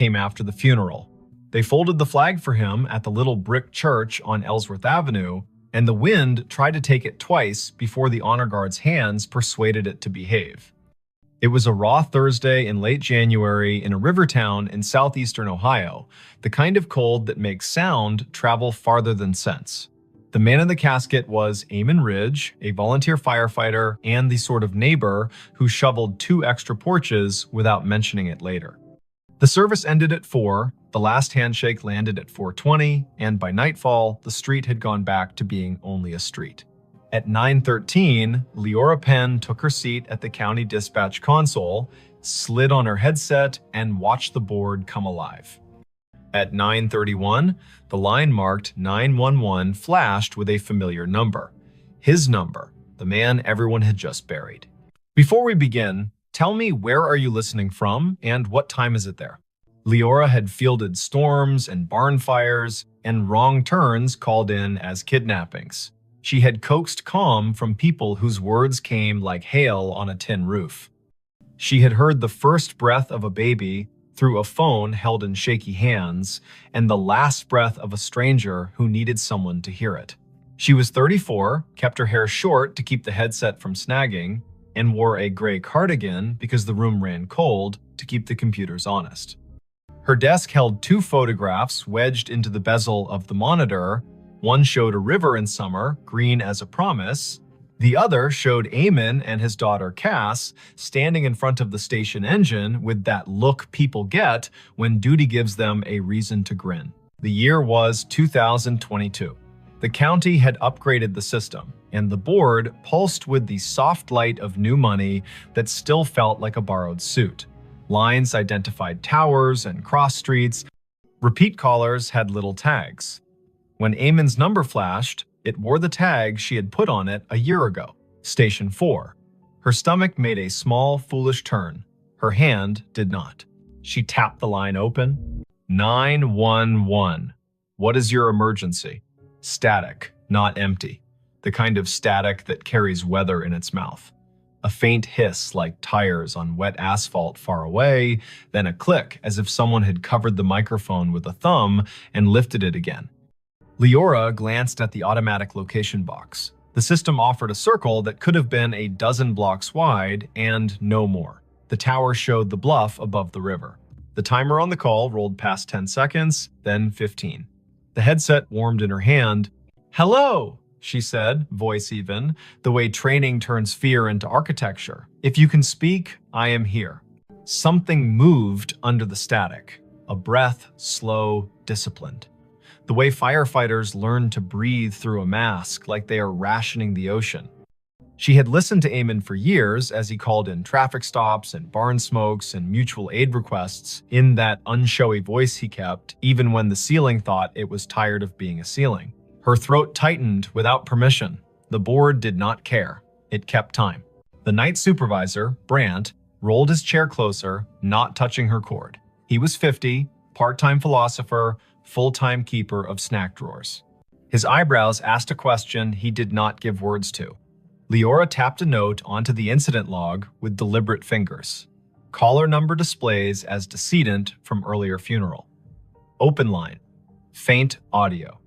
came after the funeral. They folded the flag for him at the little brick church on Ellsworth Avenue, and the wind tried to take it twice before the honor guard's hands persuaded it to behave. It was a raw Thursday in late January in a river town in southeastern Ohio, the kind of cold that makes sound travel farther than sense. The man in the casket was Eamon Ridge, a volunteer firefighter and the sort of neighbor who shoveled 2 extra porches without mentioning it later. The service ended at 4, the last handshake landed at 4:20, and by nightfall, the street had gone back to being only a street. At 9:13, Leora Penn took her seat at the county dispatch console, slid on her headset, and watched the board come alive. At 9:31, the line marked 911 flashed with a familiar number. His number, the man everyone had just buried. Before we begin, tell me, where are you listening from and what time is it there? Leora had fielded storms and barn fires, and wrong turns called in as kidnappings. She had coaxed calm from people whose words came like hail on a tin roof. She had heard the first breath of a baby through a phone held in shaky hands, and the last breath of a stranger who needed someone to hear it. She was 34, kept her hair short to keep the headset from snagging, and wore a gray cardigan because the room ran cold to keep the computers honest. Her desk held 2 photographs wedged into the bezel of the monitor. One showed a river in summer, green as a promise. The other showed Eamon and his daughter Cass standing in front of the station engine with that look people get when duty gives them a reason to grin. The year was 2022. The county had upgraded the system, and the board pulsed with the soft light of new money that still felt like a borrowed suit. Lines identified towers and cross streets. Repeat callers had little tags. When Eamon's number flashed, it wore the tag she had put on it a year ago, Station 4. Her stomach made a small, foolish turn. Her hand did not. She tapped the line open. 911. What is your emergency? Static, not empty. The kind of static that carries weather in its mouth. A faint hiss like tires on wet asphalt far away, then a click as if someone had covered the microphone with a thumb and lifted it again. Leora glanced at the automatic location box. The system offered a circle that could have been a dozen blocks wide and no more. The tower showed the bluff above the river. The timer on the call rolled past 10 seconds, then 15. The headset warmed in her hand. "Hello," she said, voice even, the way training turns fear into architecture. "If you can speak, I am here." Something moved under the static. A breath, slow, disciplined. The way firefighters learn to breathe through a mask like they are rationing the ocean. She had listened to Eamon for years as he called in traffic stops and barn smokes and mutual aid requests in that unshowy voice he kept, even when the ceiling thought it was tired of being a ceiling. Her throat tightened without permission. The board did not care. It kept time. The night supervisor, Brandt, rolled his chair closer, not touching her cord. He was 50, part-time philosopher, full-time keeper of snack drawers. His eyebrows asked a question he did not give words to. Leora tapped a note onto the incident log with deliberate fingers. Caller number displays as decedent from earlier funeral. Open line. Faint audio.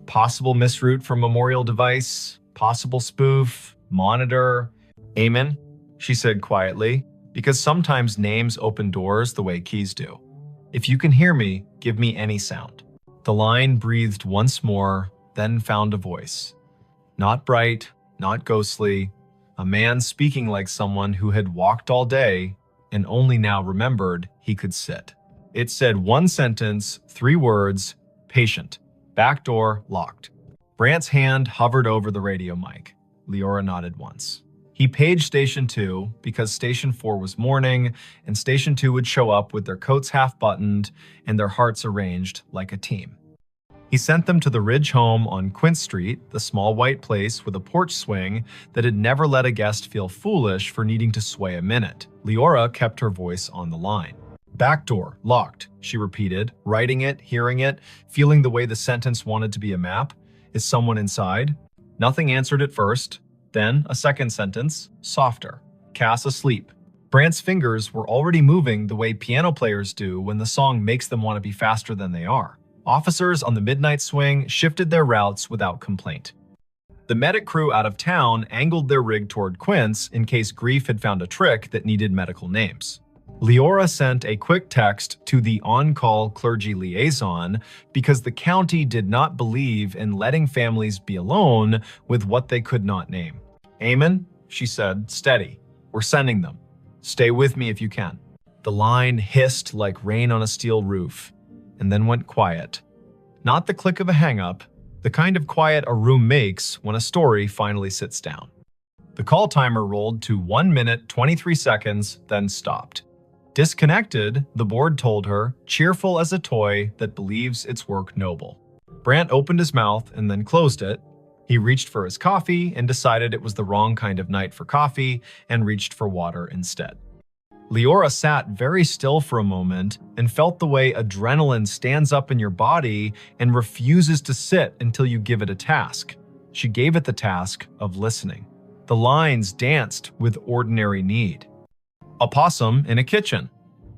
Possible misroute from memorial device. Possible spoof. Monitor. "Eamon," she said quietly, because sometimes names open doors the way keys do. "If you can hear me, give me any sound." The line breathed once more, then found a voice. Not bright, not ghostly, a man speaking like someone who had walked all day and only now remembered he could sit. It said one sentence, 3 words, patient, back door locked. Brandt's hand hovered over the radio mic. Leora nodded once. He paged Station 2 because Station 4 was morning, and Station 2 would show up with their coats half-buttoned and their hearts arranged like a team. He sent them to the Ridge home on Quint Street, the small white place with a porch swing that had never let a guest feel foolish for needing to sway a minute. Leora kept her voice on the line. "Back door, locked," she repeated, writing it, hearing it, feeling the way the sentence wanted to be a map. "Is someone inside?" Nothing answered at first. Then a second sentence, softer. "Cass asleep." Brant's fingers were already moving the way piano players do when the song makes them want to be faster than they are. Officers on the midnight swing shifted their routes without complaint. The medic crew out of town angled their rig toward Quince in case Grief had found a trick that needed medical names. Leora sent a quick text to the on-call clergy liaison because the county did not believe in letting families be alone with what they could not name. "Amen," she said, "steady. We're sending them. Stay with me if you can." The line hissed like rain on a steel roof, and then went quiet. Not the click of a hang-up, the kind of quiet a room makes when a story finally sits down. The call timer rolled to 1 minute 23 seconds, then stopped. Disconnected, the board told her, cheerful as a toy that believes its work noble. Brant opened his mouth and then closed it. He reached for his coffee and decided it was the wrong kind of night for coffee and reached for water instead. Leora sat very still for a moment and felt the way adrenaline stands up in your body and refuses to sit until you give it a task. She gave it the task of listening. The lines danced with ordinary need. A possum in a kitchen.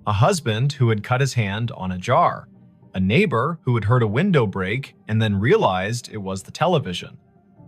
A husband who had cut his hand on a jar. A neighbor who had heard a window break and then realized it was the television.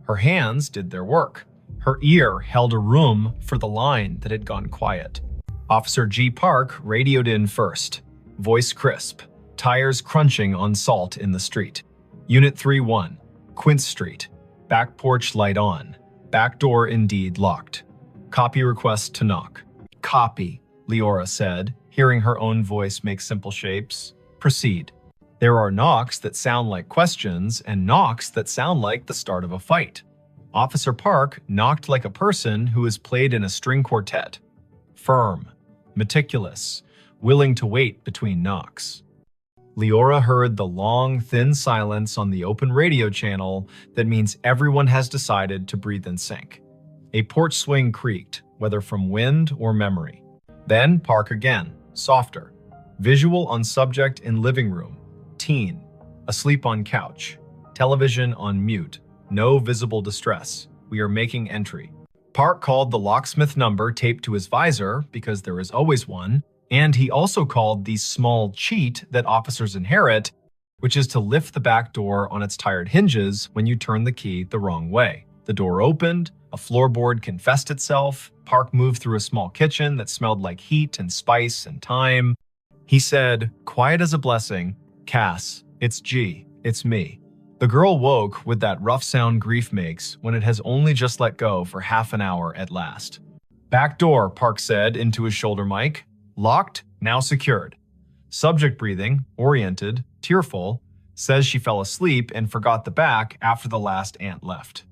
Her hands did their work. Her ear held a room for the line that had gone quiet. Officer G. Park radioed in first. Voice crisp. Tires crunching on salt in the street. Unit 3-1. Quince Street. Back porch light on. Back door indeed locked. Copy request to knock. "Copy," Leora said, hearing her own voice make simple shapes. "Proceed." There are knocks that sound like questions and knocks that sound like the start of a fight. Officer Park knocked like a person who has played in a string quartet. Firm, meticulous, willing to wait between knocks. Leora heard the long, thin silence on the open radio channel that means everyone has decided to breathe in sync. A porch swing creaked, whether from wind or memory. Then Park again, softer. Visual on subject in living room. Teen. Asleep on couch. Television on mute. No visible distress. We are making entry. Park called the locksmith number taped to his visor, because there is always one, and he also called the small cheat that officers inherit, which is to lift the back door on its tired hinges when you turn the key the wrong way. The door opened, a floorboard confessed itself. Park moved through a small kitchen that smelled like heat and spice and thyme. He said, quiet as a blessing, "Cass, it's G, it's me." The girl woke with that rough sound grief makes when it has only just let go for half an hour at last. "Back door," Park said into his shoulder mic. "Locked, now secured." Subject breathing, oriented, tearful, says she fell asleep and forgot the back after the last aunt left.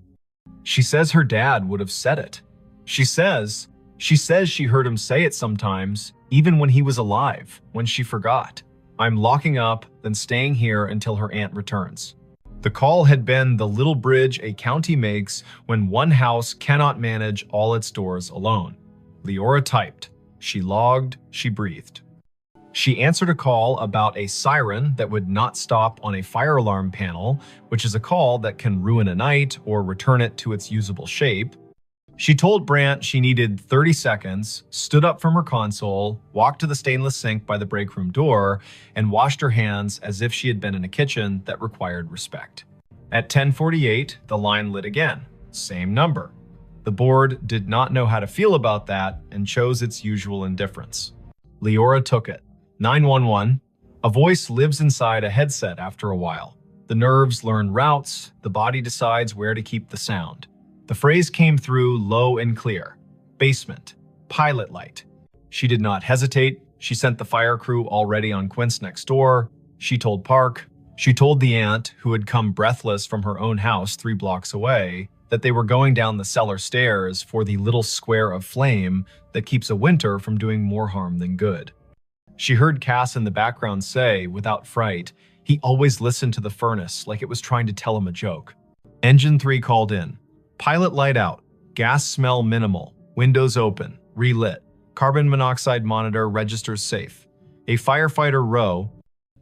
She says her dad would have said it. She says she heard him say it sometimes, even when he was alive, when she forgot. "I'm locking up, then staying here until her aunt returns." The call had been the little bridge a county makes when one house cannot manage all its doors alone. Leora typed. She logged, she breathed. She answered a call about a siren that would not stop on a fire alarm panel, which is a call that can ruin a night or return it to its usable shape. She told Brant she needed 30 seconds, stood up from her console, walked to the stainless sink by the break room door, and washed her hands as if she had been in a kitchen that required respect. At 10:48, the line lit again. Same number. The board did not know how to feel about that and chose its usual indifference. Leora took it. 911. A voice lives inside a headset after a while. The nerves learn routes, the body decides where to keep the sound. The phrase came through low and clear. Basement. Pilot light. She did not hesitate. She sent the fire crew already on Quince next door. She told Park. She told the aunt, who had come breathless from her own house 3 blocks away, that they were going down the cellar stairs for the little square of flame that keeps a winter from doing more harm than good. She heard Cass in the background say, without fright, he always listened to the furnace like it was trying to tell him a joke. Engine 3 called in. Pilot light out. Gas smell minimal. Windows open. Relit. Carbon monoxide monitor registers safe. A firefighter Rowe,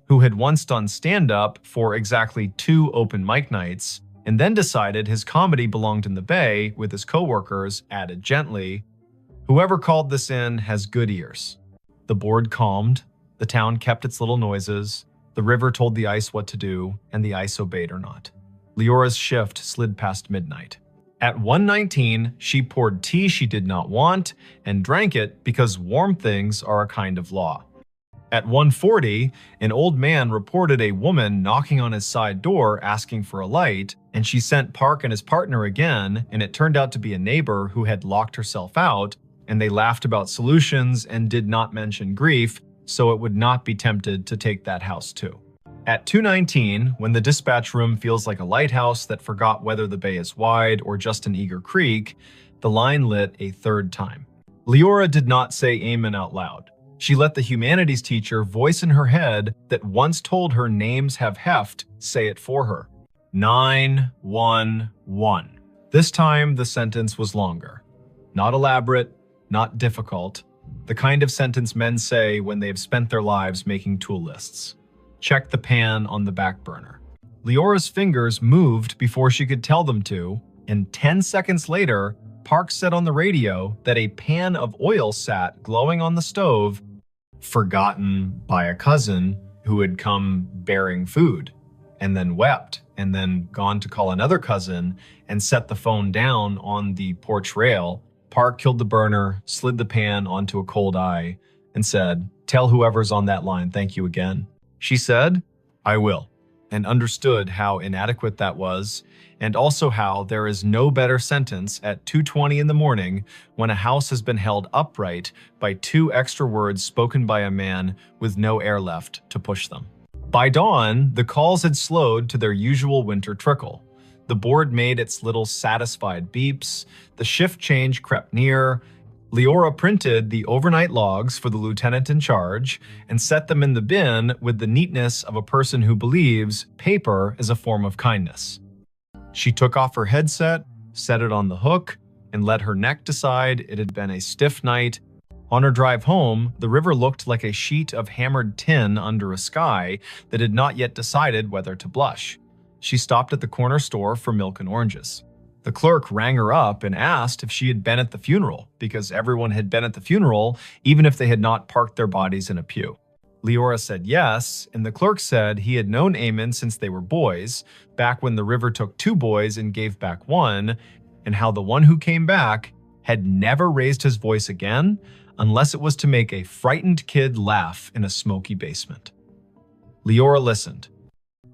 who had once done stand-up for exactly 2 open mic nights, and then decided his comedy belonged in the bay with his coworkers, added gently, Whoever called this in has good ears. The board calmed, the town kept its little noises, the river told the ice what to do, and the ice obeyed or not. Leora's shift slid past midnight. At 1:19, she poured tea she did not want and drank it because warm things are a kind of law. At 1:40, an old man reported a woman knocking on his side door asking for a light, and she sent Park and his partner again, and it turned out to be a neighbor who had locked herself out, and they laughed about solutions and did not mention grief, so it would not be tempted to take that house too. At 2:19, when the dispatch room feels like a lighthouse that forgot whether the bay is wide or just an eager creek, the line lit a third time. Leora did not say amen out loud. She let the humanities teacher voice in her head that once told her names have heft say it for her. 911. This time the sentence was longer. Not elaborate, not difficult. The kind of sentence men say when they've spent their lives making tool lists. Check the pan on the back burner. Leora's fingers moved before she could tell them to, and 10 seconds later, Park said on the radio that a pan of oil sat glowing on the stove, forgotten by a cousin who had come bearing food, and then wept, and then gone to call another cousin and set the phone down on the porch rail. Park killed the burner, slid the pan onto a cold eye, and said, "Tell whoever's on that line thank you again." She said, "I will," and understood how inadequate that was, and also how there is no better sentence at 2:20 in the morning when a house has been held upright by 2 extra words spoken by a man with no air left to push them. By dawn, the calls had slowed to their usual winter trickle. The board made its little satisfied beeps, the shift change crept near. Leora printed the overnight logs for the lieutenant in charge and set them in the bin with the neatness of a person who believes paper is a form of kindness. She took off her headset, set it on the hook, and let her neck decide it had been a stiff night. On her drive home, the river looked like a sheet of hammered tin under a sky that had not yet decided whether to blush. She stopped at the corner store for milk and oranges. The clerk rang her up and asked if she had been at the funeral, because everyone had been at the funeral, even if they had not parked their bodies in a pew. Leora said yes, and the clerk said he had known Eamon since they were boys, back when the river took 2 boys and gave back 1, and how the one who came back had never raised his voice again, unless it was to make a frightened kid laugh in a smoky basement. Leora listened.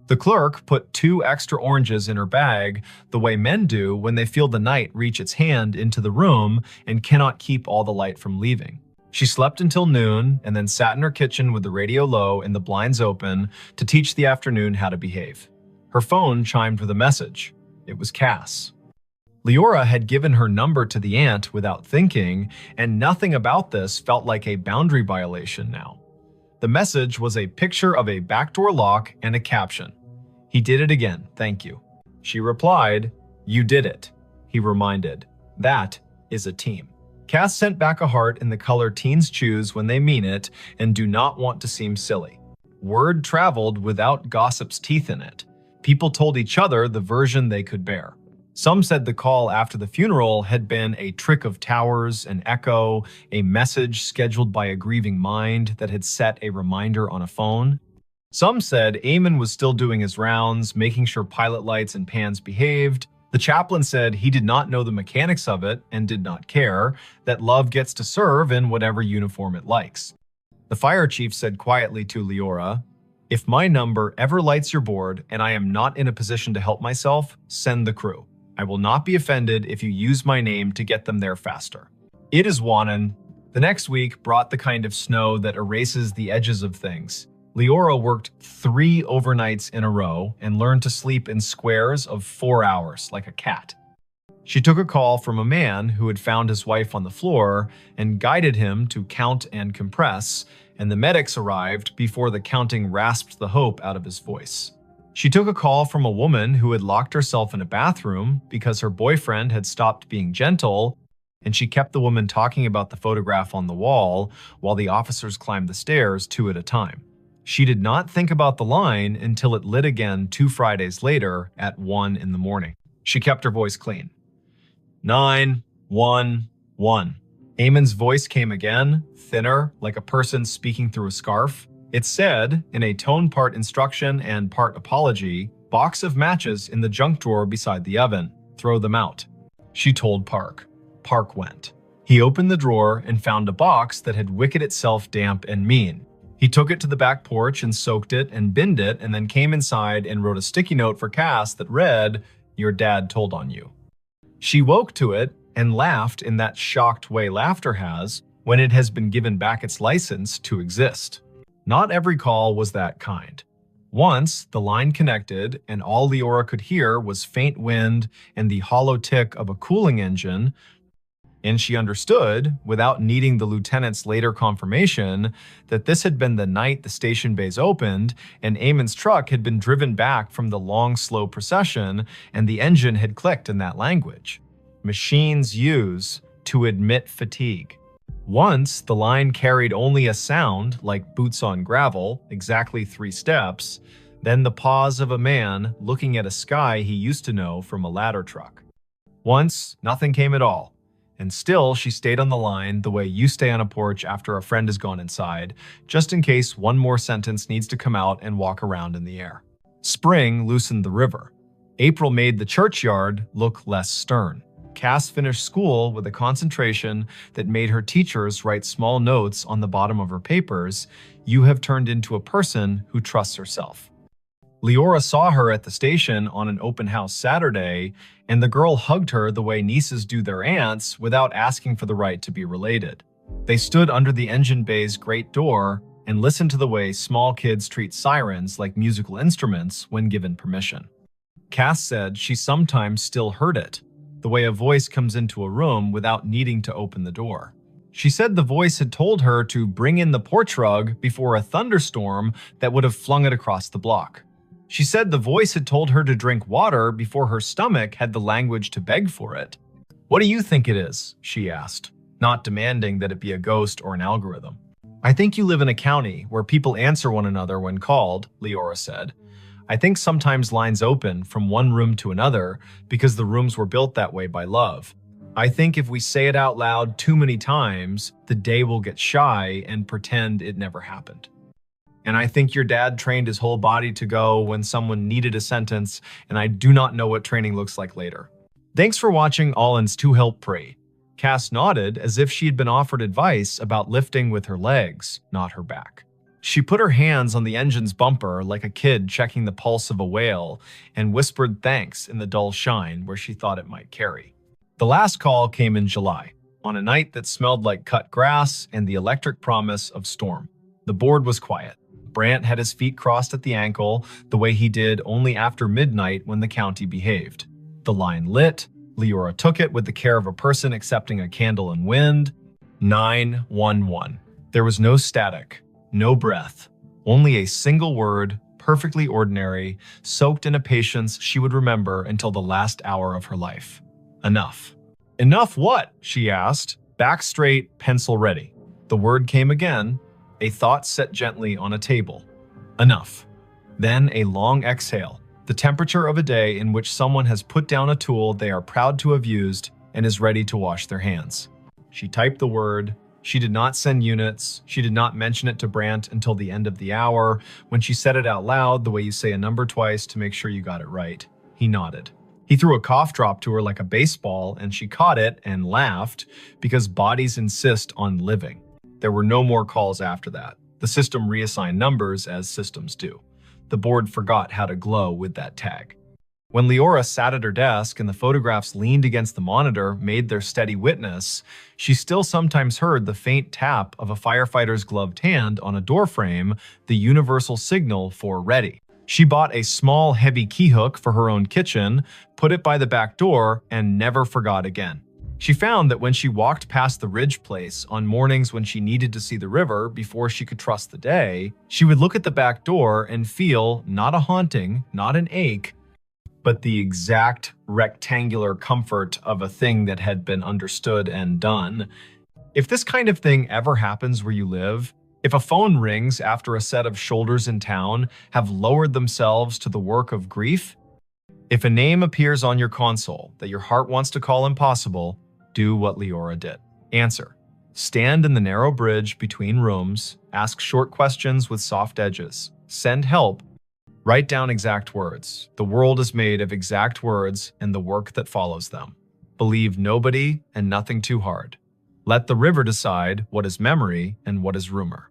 The clerk put 2 extra oranges in her bag, the way men do when they feel the night reach its hand into the room and cannot keep all the light from leaving. She slept until noon and then sat in her kitchen with the radio low and the blinds open to teach the afternoon how to behave. Her phone chimed with a message. It was Cass. Leora had given her number to the aunt without thinking, and nothing about this felt like a boundary violation now. The message was a picture of a backdoor lock and a caption. "He did it again, thank you." She replied, "You did it." He reminded, "That is a team." Cass sent back a heart in the color teens choose when they mean it and do not want to seem silly. Word traveled without gossip's teeth in it. People told each other the version they could bear. Some said the call after the funeral had been a trick of towers, an echo, a message scheduled by a grieving mind that had set a reminder on a phone. Some said Eamon was still doing his rounds, making sure pilot lights and pans behaved. The chaplain said he did not know the mechanics of it and did not care, that love gets to serve in whatever uniform it likes. The fire chief said quietly to Leora, "If my number ever lights your board and I am not in a position to help myself, send the crew. I will not be offended if you use my name to get them there faster." It is Wannon. The next week brought the kind of snow that erases the edges of things. Leora worked 3 overnights in a row and learned to sleep in squares of 4 hours like a cat. She took a call from a man who had found his wife on the floor and guided him to count and compress, and the medics arrived before the counting rasped the hope out of his voice. She took a call from a woman who had locked herself in a bathroom because her boyfriend had stopped being gentle, and she kept the woman talking about the photograph on the wall while the officers climbed the stairs 2 at a time. She did not think about the line until it lit again 2 Fridays later at 1 in the morning. She kept her voice clean. 911. Eamon's voice came again, thinner, like a person speaking through a scarf. It said, in a tone part instruction and part apology, "Box of matches in the junk drawer beside the oven. Throw them out." She told Park. Park went. He opened the drawer and found a box that had wicked itself damp and mean. He took it to the back porch and soaked it and binned it, and then came inside and wrote a sticky note for Cass that read, "Your dad told on you." She woke to it and laughed in that shocked way laughter has when it has been given back its license to exist. Not every call was that kind. Once, the line connected, and all Leora could hear was faint wind and the hollow tick of a cooling engine, and she understood, without needing the lieutenant's later confirmation, that this had been the night the station bays opened, and Eamon's truck had been driven back from the long, slow procession, and the engine had clicked in that language. Machines use to admit fatigue. Once, the line carried only a sound, like boots on gravel, exactly 3 steps, then the pause of a man looking at a sky he used to know from a ladder truck. Once, nothing came at all. And still, she stayed on the line the way you stay on a porch after a friend has gone inside, just in case one more sentence needs to come out and walk around in the air. Spring loosened the river. April made the churchyard look less stern. Cass finished school with a concentration that made her teachers write small notes on the bottom of her papers. "You have turned into a person who trusts herself." Leora saw her at the station on an open house Saturday, and the girl hugged her the way nieces do their aunts without asking for the right to be related. They stood under the engine bay's great door and listened to the way small kids treat sirens like musical instruments when given permission. Cass said she sometimes still heard it, the way a voice comes into a room without needing to open the door. She said the voice had told her to bring in the porch rug before a thunderstorm that would have flung it across the block. She said the voice had told her to drink water before her stomach had the language to beg for it. "What do you think it is?" she asked, not demanding that it be a ghost or an algorithm. "I think you live in a county where people answer one another when called," Leora said. "I think sometimes lines open from one room to another because the rooms were built that way by love. I think if we say it out loud too many times, the day will get shy and pretend it never happened. And I think your dad trained his whole body to go when someone needed a sentence, and I do not know what training looks like later." Thanks for watching Allen's To Help Pray. Cass nodded as if she had been offered advice about lifting with her legs, not her back. She put her hands on the engine's bumper like a kid checking the pulse of a whale and whispered thanks in the dull shine where she thought it might carry. The last call came in July, on a night that smelled like cut grass and the electric promise of storm. The board was quiet. Brant had his feet crossed at the ankle, the way he did only after midnight when the county behaved. The line lit. Leora took it with the care of a person accepting a candle in wind. 911. There was no static, no breath, only a single word, perfectly ordinary, soaked in a patience she would remember until the last hour of her life. Enough. "Enough what?" she asked. Back straight, pencil ready. The word came again. A thought set gently on a table. Enough. Then a long exhale, the temperature of a day in which someone has put down a tool they are proud to have used and is ready to wash their hands. She typed the word. She did not send units. She did not mention it to Brant until the end of the hour, when she said it out loud the way you say a number twice to make sure you got it right. He nodded. He threw a cough drop to her like a baseball, and she caught it and laughed because bodies insist on living. There were no more calls after that. The system reassigned numbers as systems do. The board forgot how to glow with that tag. When Leora sat at her desk and the photographs leaned against the monitor made their steady witness, she still sometimes heard the faint tap of a firefighter's gloved hand on a doorframe, the universal signal for ready. She bought a small, heavy key hook for her own kitchen, put it by the back door, and never forgot again. She found that when she walked past the Ridge place on mornings when she needed to see the river before she could trust the day, she would look at the back door and feel not a haunting, not an ache, but the exact rectangular comfort of a thing that had been understood and done. If this kind of thing ever happens where you live, if a phone rings after a set of shoulders in town have lowered themselves to the work of grief, if a name appears on your console that your heart wants to call impossible, do what Leora did. Answer. Stand in the narrow bridge between rooms, ask short questions with soft edges, send help, write down exact words. The world is made of exact words and the work that follows them. Believe nobody and nothing too hard. Let the river decide what is memory and what is rumor.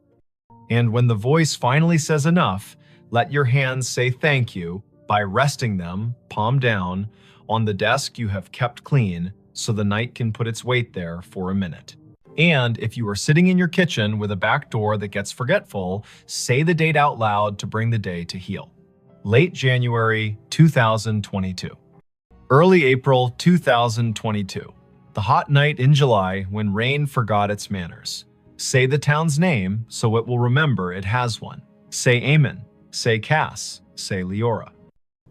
And when the voice finally says enough, let your hands say thank you by resting them, palm down, on the desk you have kept clean so the night can put its weight there for a minute. And if you are sitting in your kitchen with a back door that gets forgetful, say the date out loud to bring the day to heal. Late January 2022. Early April 2022. The hot night in July when rain forgot its manners. Say the town's name so it will remember it has one. Say Amen. Say Cass. Say Leora.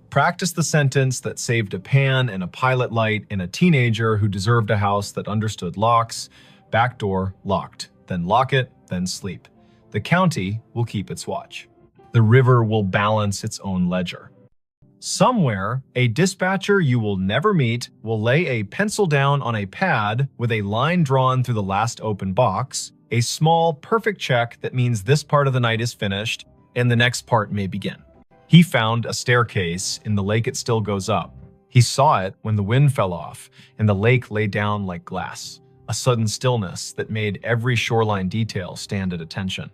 Practice the sentence that saved a pan and a pilot light in a teenager who deserved a house that understood locks. Back door locked. Then lock it, then sleep. The county will keep its watch. The river will balance its own ledger. Somewhere, a dispatcher you will never meet will lay a pencil down on a pad with a line drawn through the last open box, a small, perfect check that means this part of the night is finished and the next part may begin. He found a staircase in the lake it still goes up. He saw it when the wind fell off and the lake lay down like glass, a sudden stillness that made every shoreline detail stand at attention.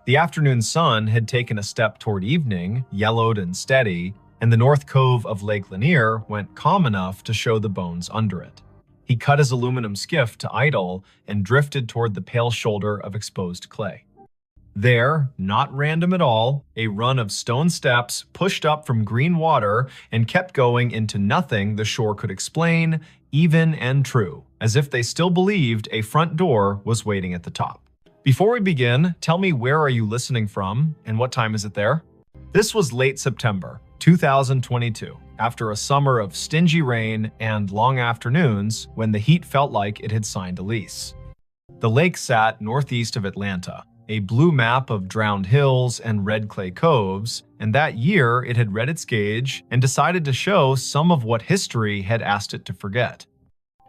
The afternoon sun had taken a step toward evening, yellowed and steady, and the north cove of Lake Lanier went calm enough to show the bones under it. He cut his aluminum skiff to idle and drifted toward the pale shoulder of exposed clay. There, not random at all, a run of stone steps pushed up from green water and kept going into nothing the shore could explain, even and true, as if they still believed a front door was waiting at the top. Before we begin, tell me where are you listening from and what time is it there? This was late September 2022, after a summer of stingy rain and long afternoons when the heat felt like it had signed a lease. The lake sat northeast of Atlanta, a blue map of drowned hills and red clay coves, and that year it had read its gauge and decided to show some of what history had asked it to forget.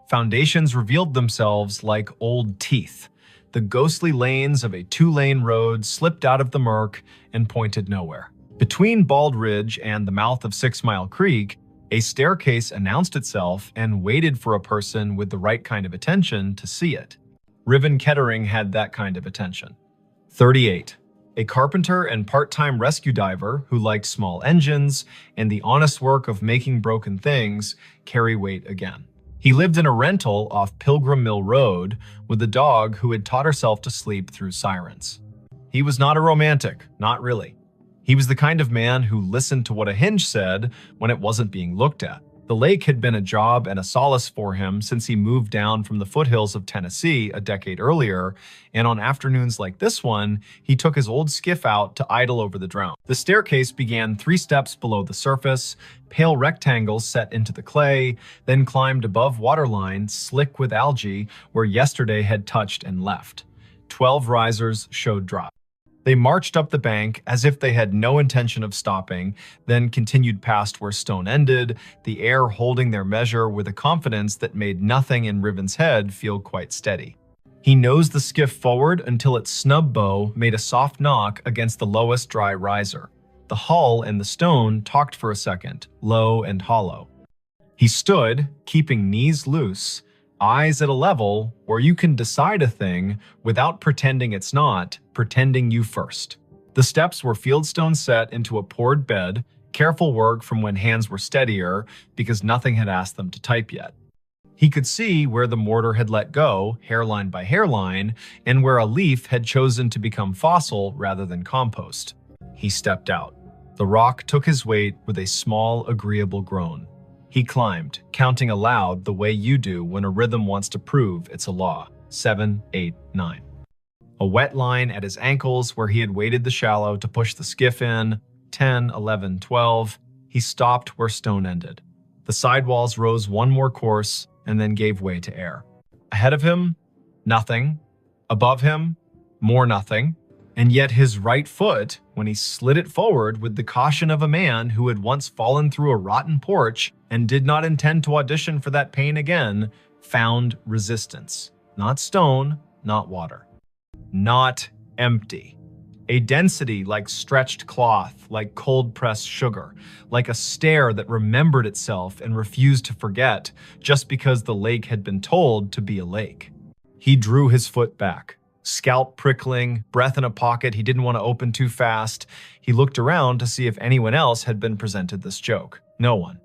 Foundations revealed themselves like old teeth. The ghostly lanes of a two-lane road slipped out of the murk and pointed nowhere. Between Bald Ridge and the mouth of 6 Mile Creek, a staircase announced itself and waited for a person with the right kind of attention to see it. Riven Kettering had that kind of attention. 38. A carpenter and part-time rescue diver who liked small engines and the honest work of making broken things carry weight again. He lived in a rental off Pilgrim Mill Road with a dog who had taught herself to sleep through sirens. He was not a romantic, not really. He was the kind of man who listened to what a hinge said when it wasn't being looked at. The lake had been a job and a solace for him since he moved down from the foothills of Tennessee a decade earlier, and on afternoons like this one, he took his old skiff out to idle over the drown. The staircase began 3 steps below the surface, pale rectangles set into the clay, then climbed above waterline, slick with algae, where yesterday had touched and left. 12 risers showed drop. They marched up the bank as if they had no intention of stopping, then continued past where stone ended, the air holding their measure with a confidence that made nothing in Riven's head feel quite steady. He nosed the skiff forward until its snub bow made a soft knock against the lowest dry riser. The hull and the stone talked for a second, low and hollow. He stood, keeping knees loose, eyes at a level where you can decide a thing without pretending it's not, pretending you first. The steps were fieldstone set into a poured bed, careful work from when hands were steadier because nothing had asked them to type yet. He could see where the mortar had let go, hairline by hairline, and where a leaf had chosen to become fossil rather than compost. He stepped out. The rock took his weight with a small, agreeable groan. He climbed, counting aloud the way you do when a rhythm wants to prove it's a law. 7, 8, 9. A wet line at his ankles where he had waded the shallow to push the skiff in. 10, 11, 12. He stopped where stone ended. The sidewalls rose one more course and then gave way to air. Ahead of him, nothing. Above him, more nothing. And yet his right foot, when he slid it forward with the caution of a man who had once fallen through a rotten porch and did not intend to audition for that pain again, found resistance. Not stone, not water. Not empty. A density like stretched cloth, like cold-pressed sugar, like a stare that remembered itself and refused to forget just because the lake had been told to be a lake. He drew his foot back, scalp prickling, breath in a pocket he didn't want to open too fast. He looked around to see if anyone else had been presented this joke. No one.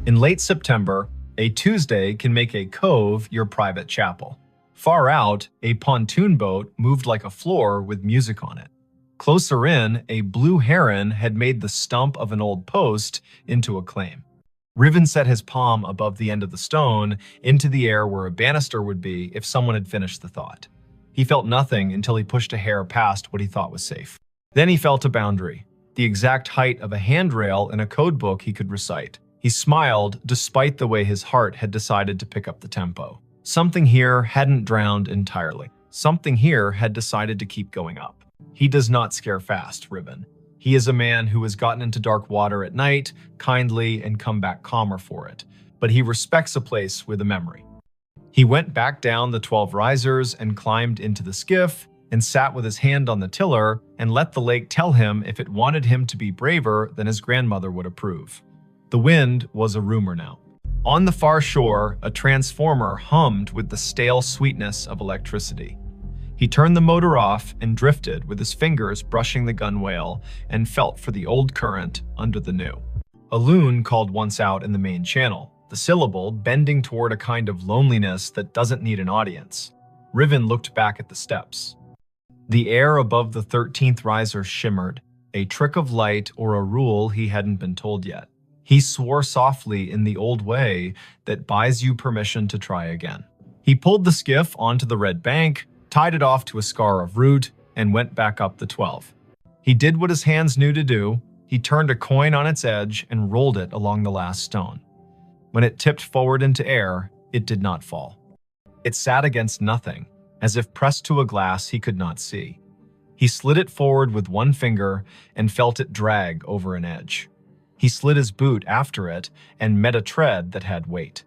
In late September, a Tuesday can make a cove your private chapel. Far out, a pontoon boat moved like a floor with music on it. Closer in, a blue heron had made the stump of an old post into a claim. Riven set his palm above the end of the stone into the air where a banister would be if someone had finished the thought. He felt nothing until he pushed a hair past what he thought was safe. Then he felt a boundary, the exact height of a handrail in a code book he could recite. He smiled despite the way his heart had decided to pick up the tempo. Something here hadn't drowned entirely. Something here had decided to keep going up. He does not scare fast, Riven. He is a man who has gotten into dark water at night, kindly, and come back calmer for it. But he respects a place with a memory. He went back down the 12 risers and climbed into the skiff and sat with his hand on the tiller and let the lake tell him if it wanted him to be braver than his grandmother would approve. The wind was a rumor now. On the far shore, a transformer hummed with the stale sweetness of electricity. He turned the motor off and drifted with his fingers brushing the gunwale and felt for the old current under the new. A loon called once out in the main channel, the syllable bending toward a kind of loneliness that doesn't need an audience. Riven looked back at the steps. The air above the 13th riser shimmered, a trick of light or a rule he hadn't been told yet. He swore softly in the old way that buys you permission to try again. He pulled the skiff onto the red bank, tied it off to a scar of root, and went back up the 12. He did what his hands knew to do. He turned a coin on its edge and rolled it along the last stone. When it tipped forward into air, it did not fall. It sat against nothing, as if pressed to a glass he could not see. He slid it forward with one finger and felt it drag over an edge. He slid his boot after it and met a tread that had weight.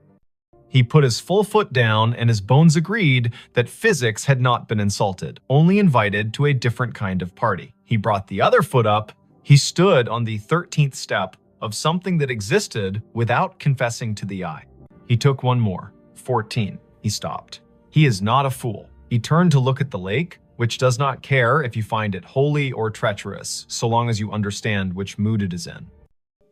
He put his full foot down and his bones agreed that physics had not been insulted, only invited to a different kind of party. He brought the other foot up. He stood on the 13th step of something that existed without confessing to the eye. He took one more. 14. He stopped. He is not a fool. He turned to look at the lake, which does not care if you find it holy or treacherous, so long as you understand which mood it is in.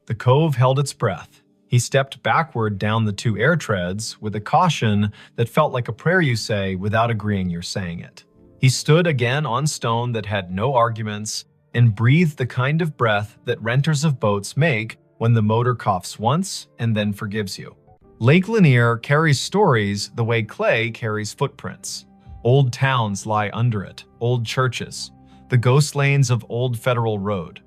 The cove held its breath. He stepped backward down the 2 air treads with a caution that felt like a prayer you say without agreeing you're saying it. He stood again on stone that had no arguments and breathed the kind of breath that renters of boats make when the motor coughs once and then forgives you. Lake Lanier carries stories the way clay carries footprints. Old towns lie under it, old churches, the ghost lanes of old Federal Road.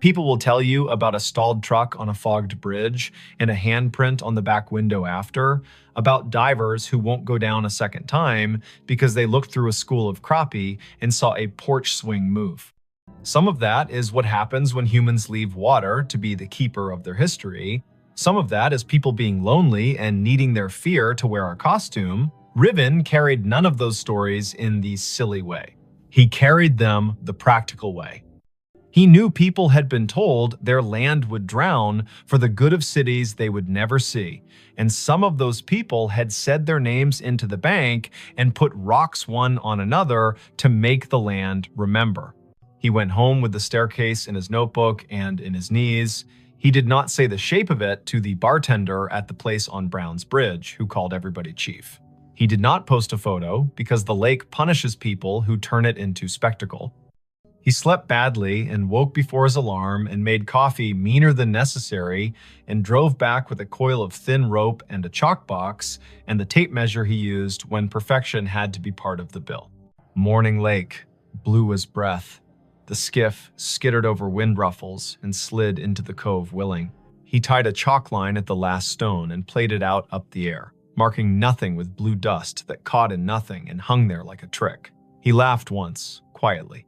People will tell you about a stalled truck on a fogged bridge and a handprint on the back window after, about divers who won't go down a second time because they looked through a school of crappie and saw a porch swing move. Some of that is what happens when humans leave water to be the keeper of their history. Some of that is people being lonely and needing their fear to wear a costume. Riven carried none of those stories in the silly way. He carried them the practical way. He knew people had been told their land would drown for the good of cities they would never see, and some of those people had said their names into the bank and put rocks one on another to make the land remember. He went home with the staircase in his notebook and in his knees. He did not say the shape of it to the bartender at the place on Brown's Bridge, who called everybody chief. He did not post a photo because the lake punishes people who turn it into spectacle. He slept badly and woke before his alarm and made coffee meaner than necessary and drove back with a coil of thin rope and a chalk box and the tape measure he used when perfection had to be part of the bill. Morning lake, blue as breath. The skiff skittered over wind ruffles and slid into the cove willing. He tied a chalk line at the last stone and played it out up the air, marking nothing with blue dust that caught in nothing and hung there like a trick. He laughed once, quietly.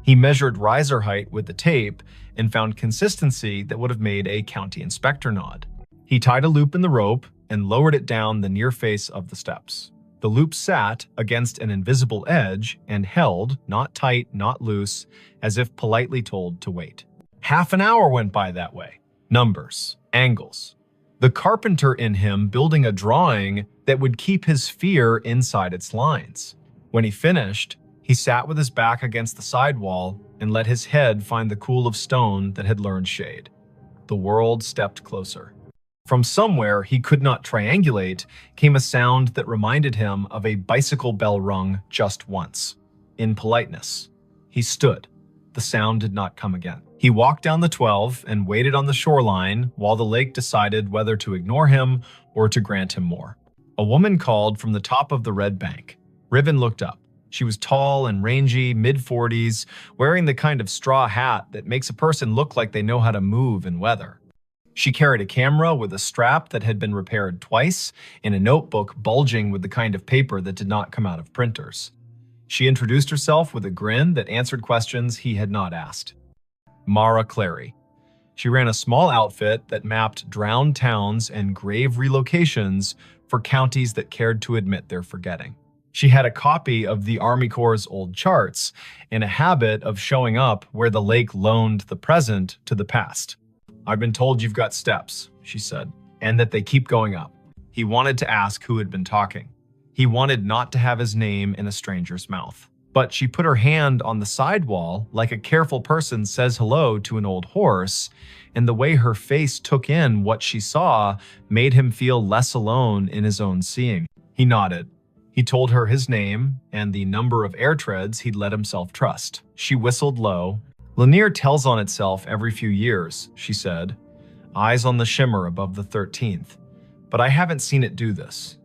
He measured riser height with the tape and found consistency that would have made a county inspector nod. He tied a loop in the rope and lowered it down the near face of the steps. The loop sat against an invisible edge and held, not tight, not loose, as if politely told to wait. Half an hour went by that way. Numbers, angles. The carpenter in him building a drawing that would keep his fear inside its lines. When he finished, he sat with his back against the sidewall and let his head find the cool of stone that had learned shade. The world stepped closer. From somewhere he could not triangulate came a sound that reminded him of a bicycle bell rung just once. In politeness, he stood. The sound did not come again. He walked down the 12 and waited on the shoreline while the lake decided whether to ignore him or to grant him more. A woman called from the top of the red bank. Riven looked up. She was tall and rangy, mid-40s, wearing the kind of straw hat that makes a person look like they know how to move in weather. She carried a camera with a strap that had been repaired twice and a notebook bulging with the kind of paper that did not come out of printers. She introduced herself with a grin that answered questions he had not asked. Mara Clary. She ran a small outfit that mapped drowned towns and grave relocations for counties that cared to admit their forgetting. She had a copy of the Army Corps' old charts and a habit of showing up where the lake loaned the present to the past. "I've been told you've got steps," she said, "and that they keep going up." He wanted to ask who had been talking. He wanted not to have his name in a stranger's mouth. But she put her hand on the sidewall like a careful person says hello to an old horse, and the way her face took in what she saw made him feel less alone in his own seeing. He nodded. He told her his name and the number of air treads he'd let himself trust. She whistled low. "Linger tells on itself every few years," she said, eyes on the shimmer above the 13th. "But I haven't seen it do this.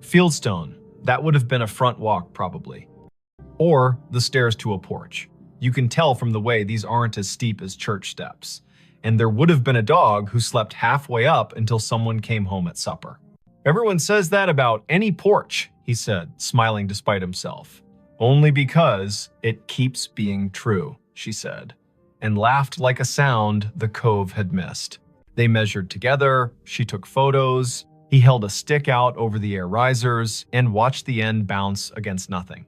Fieldstone, that would have been a front walk probably. Or the stairs to a porch. You can tell from the way these aren't as steep as church steps. And there would have been a dog who slept halfway up until someone came home at supper." "Everyone says that about any porch," he said, smiling despite himself. "Only because it keeps being true," she said, and laughed like a sound the cove had missed. They measured together, she took photos, he held a stick out over the air risers and watched the end bounce against nothing.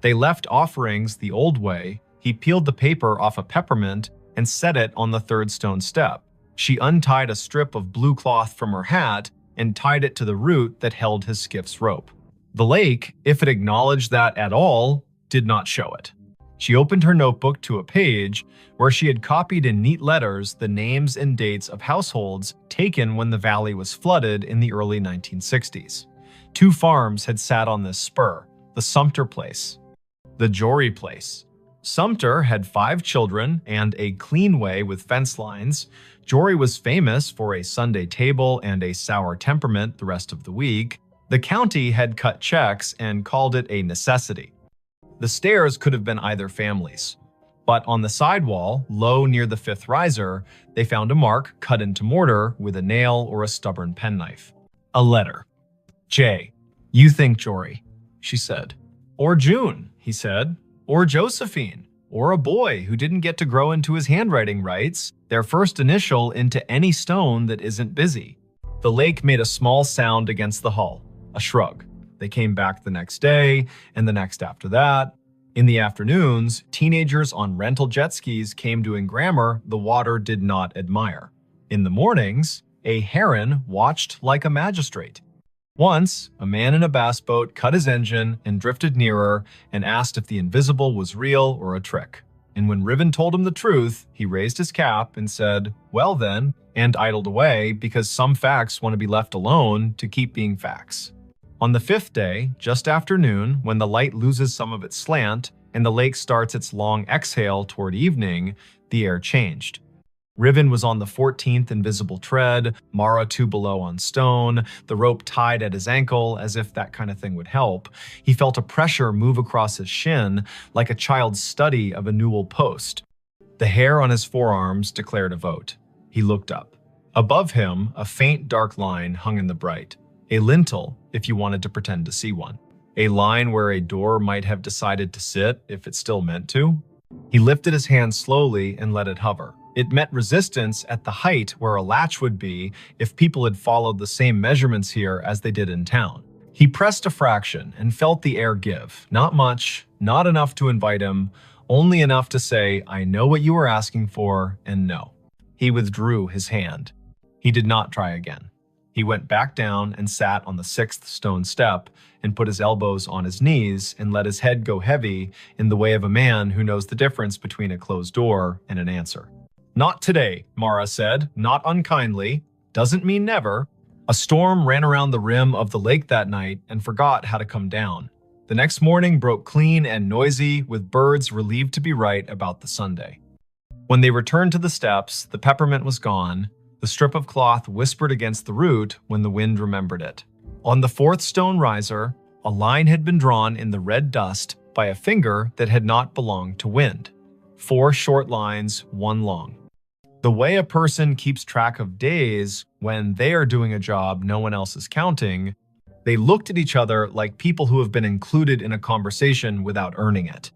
They left offerings the old way. He peeled the paper off a peppermint and set it on the third stone step. She untied a strip of blue cloth from her hat and tied it to the root that held his skiff's rope. The lake, if it acknowledged that at all, did not show it. She opened her notebook to a page where she had copied in neat letters the names and dates of households taken when the valley was flooded in the early 1960s. 2 farms had sat on this spur, the Sumter place, the Jory place. Sumter had 5 children and a clean way with fence lines. Jory was famous for a Sunday table and a sour temperament the rest of the week. The county had cut checks and called it a necessity. The stairs could have been either family's. But on the sidewall, low near the 5th riser, they found a mark cut into mortar with a nail or a stubborn penknife. A letter. "J. You think Jory," she said. "Or June," he said. "Or Josephine. Or a boy who didn't get to grow into his handwriting rights, their first initial into any stone that isn't busy." The lake made a small sound against the hull, a shrug. They came back the next day, and the next after that. In the afternoons, teenagers on rental jet skis came doing grammar the water did not admire. In the mornings, a heron watched like a magistrate. Once, a man in a bass boat cut his engine and drifted nearer and asked if the invisible was real or a trick. And when Riven told him the truth, he raised his cap and said, "Well then," and idled away because some facts want to be left alone to keep being facts. On the 5th day, just after noon, when the light loses some of its slant and the lake starts its long exhale toward evening, the air changed. Riven was on the 14th invisible tread, Mara 2 below on stone, the rope tied at his ankle as if that kind of thing would help. He felt a pressure move across his shin like a child's study of a newel post. The hair on his forearms declared a vote. He looked up. Above him, a faint dark line hung in the bright. A lintel, if you wanted to pretend to see one. A line where a door might have decided to sit if it still meant to. He lifted his hand slowly and let it hover. It met resistance at the height where a latch would be if people had followed the same measurements here as they did in town. He pressed a fraction and felt the air give. Not much, not enough to invite him, only enough to say, "I know what you were asking for," and no. He withdrew his hand. He did not try again. He went back down and sat on the 6th stone step and put his elbows on his knees and let his head go heavy in the way of a man who knows the difference between a closed door and an answer. "Not today," Mara said, not unkindly. "Doesn't mean never." A storm ran around the rim of the lake that night and forgot how to come down. The next morning broke clean and noisy, with birds relieved to be right about the Sunday. When they returned to the steps, the peppermint was gone. The strip of cloth whispered against the root when the wind remembered it. On the 4th stone riser, a line had been drawn in the red dust by a finger that had not belonged to wind. 4 short lines, 1 long. The way a person keeps track of days when they are doing a job no one else is counting, they looked at each other like people who have been included in a conversation without earning it.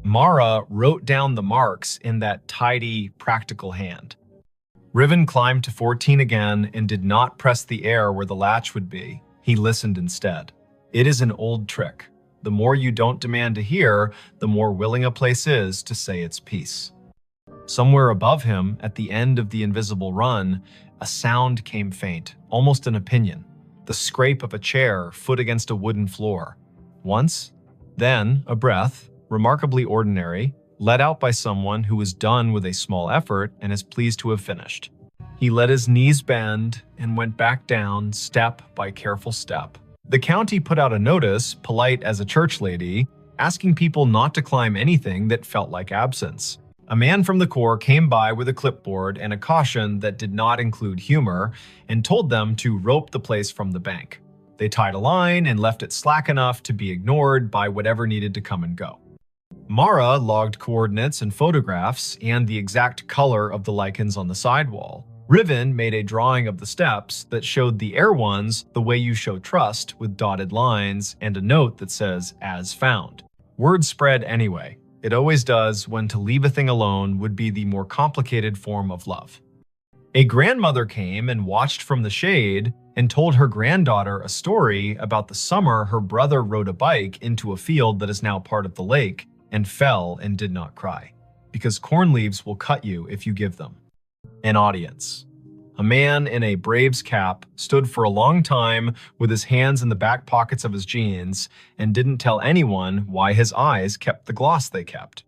Mara wrote down the marks in that tidy, practical hand. Riven climbed to 14 again and did not press the air where the latch would be. He listened instead. It is an old trick. The more you don't demand to hear, the more willing a place is to say its piece. Somewhere above him, at the end of the invisible run, a sound came faint, almost an opinion. The scrape of a chair, foot against a wooden floor. Once, then a breath, remarkably ordinary, let out by someone who was done with a small effort and is pleased to have finished. He let his knees bend and went back down step by careful step. The county put out a notice, polite as a church lady, asking people not to climb anything that felt like absence. A man from the Corps came by with a clipboard and a caution that did not include humor and told them to rope the place from the bank. They tied a line and left it slack enough to be ignored by whatever needed to come and go. Mara logged coordinates and photographs and the exact color of the lichens on the sidewall. Riven made a drawing of the steps that showed the air ones the way you show trust, with dotted lines and a note that says, "As found." Word spread anyway. It always does when to leave a thing alone would be the more complicated form of love. A grandmother came and watched from the shade and told her granddaughter a story about the summer her brother rode a bike into a field that is now part of the lake and fell and did not cry, because corn leaves will cut you if you give them. An audience. A man in a Braves cap stood for a long time with his hands in the back pockets of his jeans and didn't tell anyone why his eyes kept the gloss they kept.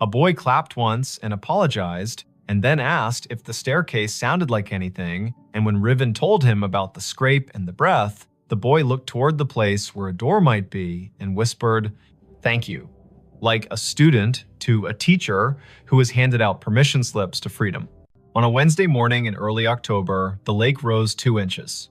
A boy clapped once and apologized, and then asked if the staircase sounded like anything, and when Riven told him about the scrape and the breath, the boy looked toward the place where a door might be and whispered, "Thank you," like a student to a teacher who has handed out permission slips to freedom. On a Wednesday morning in early October, the lake rose 2 inches.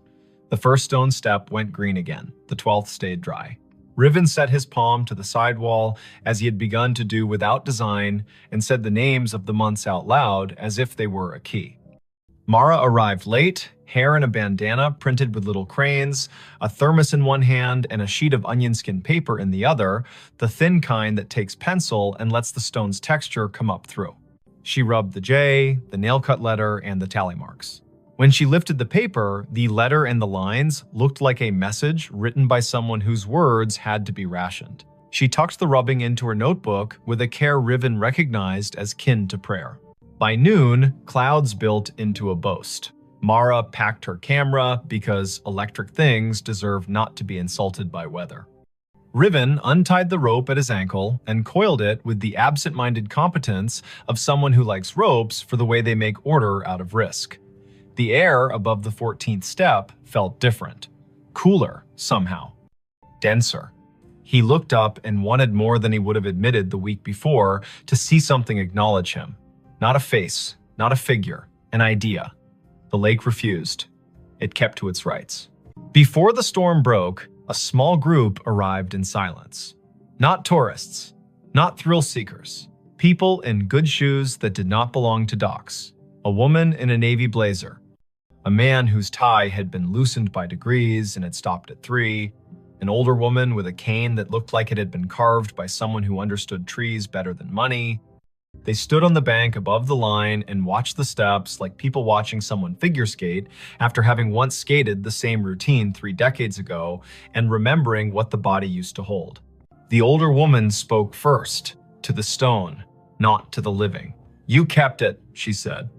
The first stone step went green again. The 12th stayed dry. Riven set his palm to the sidewall as he had begun to do without design and said the names of the months out loud as if they were a key. Mara arrived late, hair in a bandana printed with little cranes, a thermos in one hand and a sheet of onion skin paper in the other, the thin kind that takes pencil and lets the stone's texture come up through. She rubbed the J, the nail-cut letter, and the tally marks. When she lifted the paper, the letter and the lines looked like a message written by someone whose words had to be rationed. She tucked the rubbing into her notebook with a care Riven recognized as kin to prayer. By noon, clouds built into a boast. Mara packed her camera because electric things deserve not to be insulted by weather. Riven untied the rope at his ankle and coiled it with the absent-minded competence of someone who likes ropes for the way they make order out of risk. The air above the 14th step felt different. Cooler, somehow. Denser. He looked up and wanted more than he would have admitted the week before to see something acknowledge him. Not a face, not a figure, an idea. The lake refused. It kept to its rights. Before the storm broke, a small group arrived in silence. Not tourists, not thrill seekers. People in good shoes that did not belong to docks. A woman in a navy blazer. A man whose tie had been loosened by degrees and had stopped at 3. An older woman with a cane that looked like it had been carved by someone who understood trees better than money. They stood on the bank above the line and watched the steps like people watching someone figure skate after having once skated the same routine 3 decades ago and remembering what the body used to hold. The older woman spoke first, to the stone, not to the living. "You kept it," she said.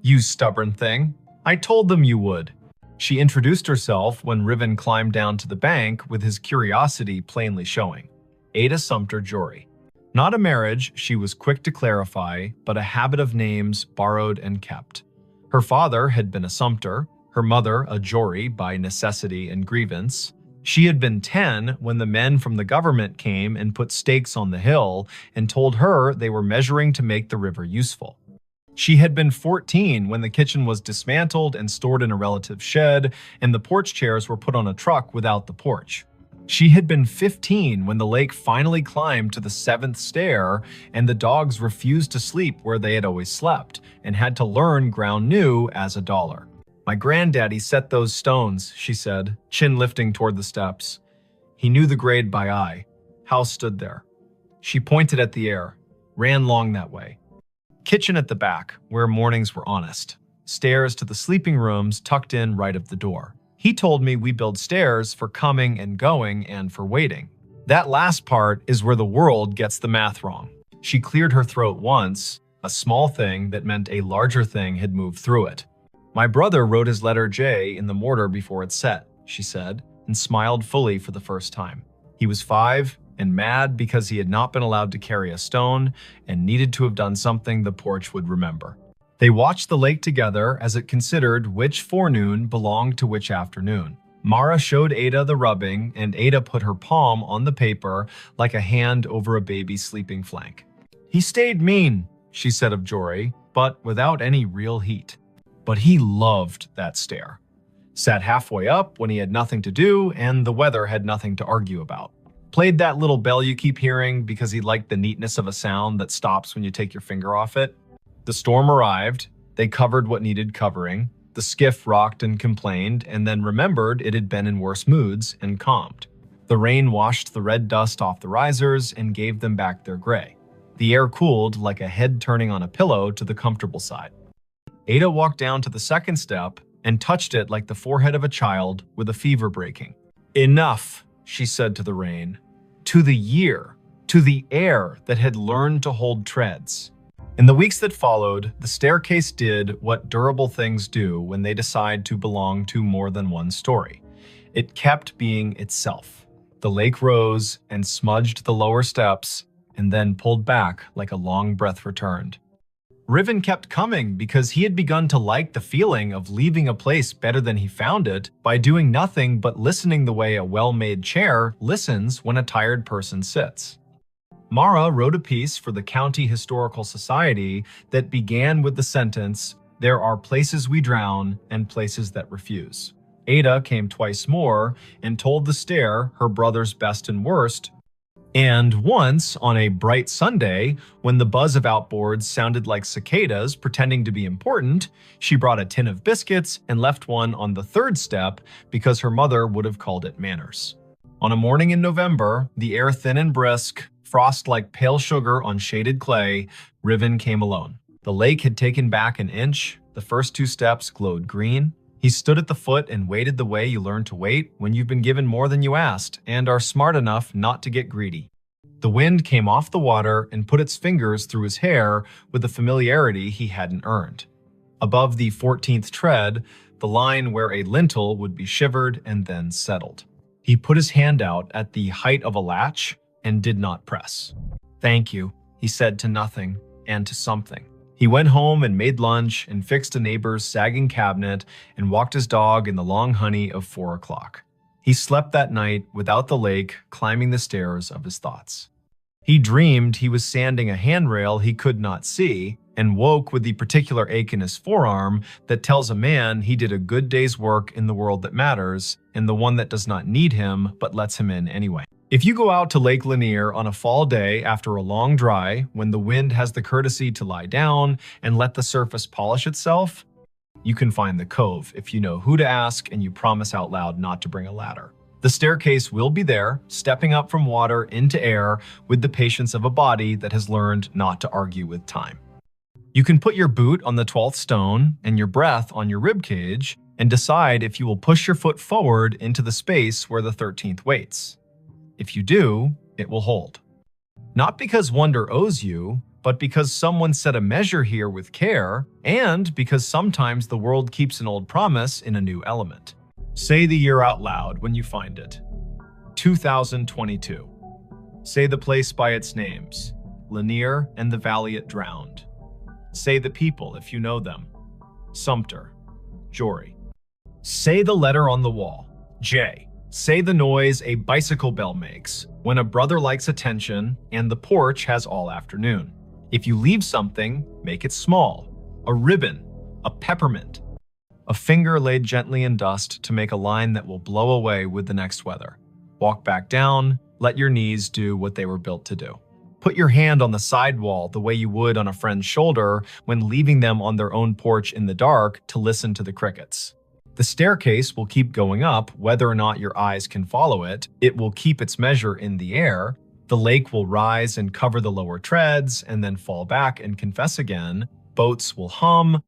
"You stubborn thing. I told them you would." She introduced herself when Riven climbed down to the bank with his curiosity plainly showing. Ada Sumter Jory. Not a marriage, she was quick to clarify, but a habit of names borrowed and kept. Her father had been a Sumter, her mother a Jory by necessity and grievance. She had been 10 when the men from the government came and put stakes on the hill and told her they were measuring to make the river useful. She had been 14 when the kitchen was dismantled and stored in a relative's shed, and the porch chairs were put on a truck without the porch. She had been 15 when the lake finally climbed to the 7th stair and the dogs refused to sleep where they had always slept and had to learn ground new as a dollar. "My granddaddy set those stones," she said, chin lifting toward the steps. He knew the grade by eye. House stood there. She pointed at the air, ran long that way. Kitchen at the back, where mornings were honest. Stairs to the sleeping rooms tucked in right of the door. He told me we build stairs for coming and going and for waiting. That last part is where the world gets the math wrong. She cleared her throat once, a small thing that meant a larger thing had moved through it. "My brother wrote his letter J in the mortar before it set," she said, and smiled fully for the first time. He was 5 and mad because he had not been allowed to carry a stone and needed to have done something the porch would remember. They watched the lake together as it considered which forenoon belonged to which afternoon. Mara showed Ada the rubbing, and Ada put her palm on the paper like a hand over a baby's sleeping flank. "He stayed mean," she said of Jory, but without any real heat. But he loved that stair. Sat halfway up when he had nothing to do and the weather had nothing to argue about. Played that little bell you keep hearing because he liked the neatness of a sound that stops when you take your finger off it. The storm arrived, they covered what needed covering, the skiff rocked and complained, and then remembered it had been in worse moods and calmed. The rain washed the red dust off the risers and gave them back their gray. The air cooled like a head turning on a pillow to the comfortable side. Ada walked down to the second step and touched it like the forehead of a child with a fever breaking. "Enough," she said to the rain, to the year, to the air that had learned to hold treads. In the weeks that followed, the staircase did what durable things do when they decide to belong to more than one story. It kept being itself. The lake rose and smudged the lower steps and then pulled back like a long breath returned. Riven kept coming because he had begun to like the feeling of leaving a place better than he found it by doing nothing but listening the way a well-made chair listens when a tired person sits. Mara wrote a piece for the County Historical Society that began with the sentence, "There are places we drown and places that refuse." Ada came twice more and told the stair her brother's best and worst. And once, on a bright Sunday, when the buzz of outboards sounded like cicadas pretending to be important, she brought a tin of biscuits and left one on the 3rd step because her mother would have called it manners. On a morning in November, the air thin and brisk, frost like pale sugar on shaded clay, Riven came alone. The lake had taken back an inch, the first 2 steps glowed green. He stood at the foot and waited the way you learn to wait when you've been given more than you asked and are smart enough not to get greedy. The wind came off the water and put its fingers through his hair with a familiarity he hadn't earned. Above the 14th tread, the line where a lintel would be shivered and then settled. He put his hand out at the height of a latch and did not press. "Thank you," he said to nothing and to something. He went home and made lunch and fixed a neighbor's sagging cabinet and walked his dog in the long honey of 4 o'clock. He slept that night without the lake climbing the stairs of his thoughts. He dreamed he was sanding a handrail he could not see and woke with the particular ache in his forearm that tells a man he did a good day's work in the world that matters and the one that does not need him but lets him in anyway. If you go out to Lake Lanier on a fall day after a long dry, when the wind has the courtesy to lie down and let the surface polish itself, you can find the cove if you know who to ask and you promise out loud not to bring a ladder. The staircase will be there, stepping up from water into air with the patience of a body that has learned not to argue with time. You can put your boot on the 12th stone and your breath on your rib cage and decide if you will push your foot forward into the space where the 13th waits. If you do, it will hold. Not because wonder owes you, but because someone set a measure here with care, and because sometimes the world keeps an old promise in a new element. Say the year out loud when you find it. 2022. Say the place by its names. Lanier and the valley it drowned. Say the people if you know them. Sumter. Jory. Say the letter on the wall. J. Say the noise a bicycle bell makes when a brother likes attention and the porch has all afternoon. If you leave something, make it small. A ribbon, a peppermint, a finger laid gently in dust to make a line that will blow away with the next weather. Walk back down, let your knees do what they were built to do. Put your hand on the sidewall the way you would on a friend's shoulder when leaving them on their own porch in the dark to listen to the crickets. The staircase will keep going up whether or not your eyes can follow it. It will keep its measure in the air. The lake will rise and cover the lower treads and then fall back and confess again. Boats will hum.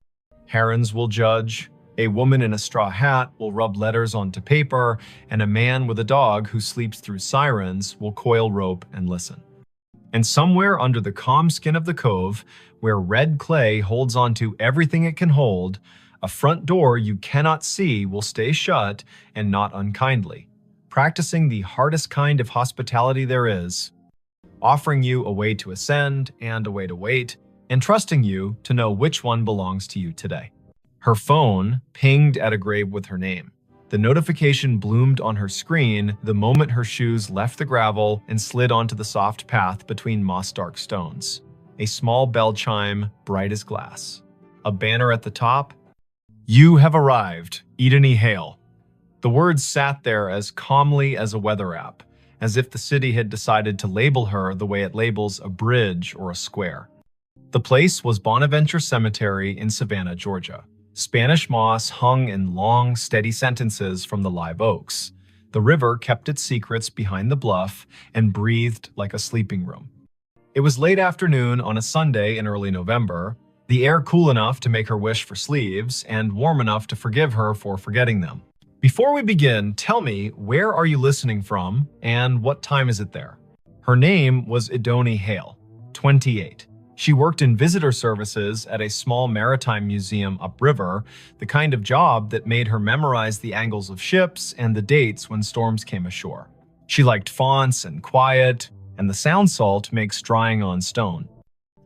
Herons will judge. A woman in a straw hat will rub letters onto paper, and a man with a dog who sleeps through sirens will coil rope and listen. And somewhere under the calm skin of the cove, where red clay holds onto everything it can hold, a front door you cannot see will stay shut and not unkindly, practicing the hardest kind of hospitality there is, offering you a way to ascend and a way to wait, and trusting you to know which one belongs to you today. Her phone pinged at a grave with her name. The notification bloomed on her screen the moment her shoes left the gravel and slid onto the soft path between moss-dark stones. A small bell chime, bright as glass. A banner at the top. You have arrived, Edeni Hale. The words sat there as calmly as a weather app, as if the city had decided to label her the way it labels a bridge or a square. The place was Bonaventure Cemetery in Savannah, Georgia. Spanish moss hung in long, steady sentences from the live oaks. The river kept its secrets behind the bluff and breathed like a sleeping room. It was late afternoon on a Sunday in early November, the air cool enough to make her wish for sleeves and warm enough to forgive her for forgetting them. Before we begin, tell me, where are you listening from and what time is it there? Her name was Edeni Hale, 28. She worked in visitor services at a small maritime museum upriver, the kind of job that made her memorize the angles of ships and the dates when storms came ashore. She liked fonts and quiet, and the sound salt makes drying on stone.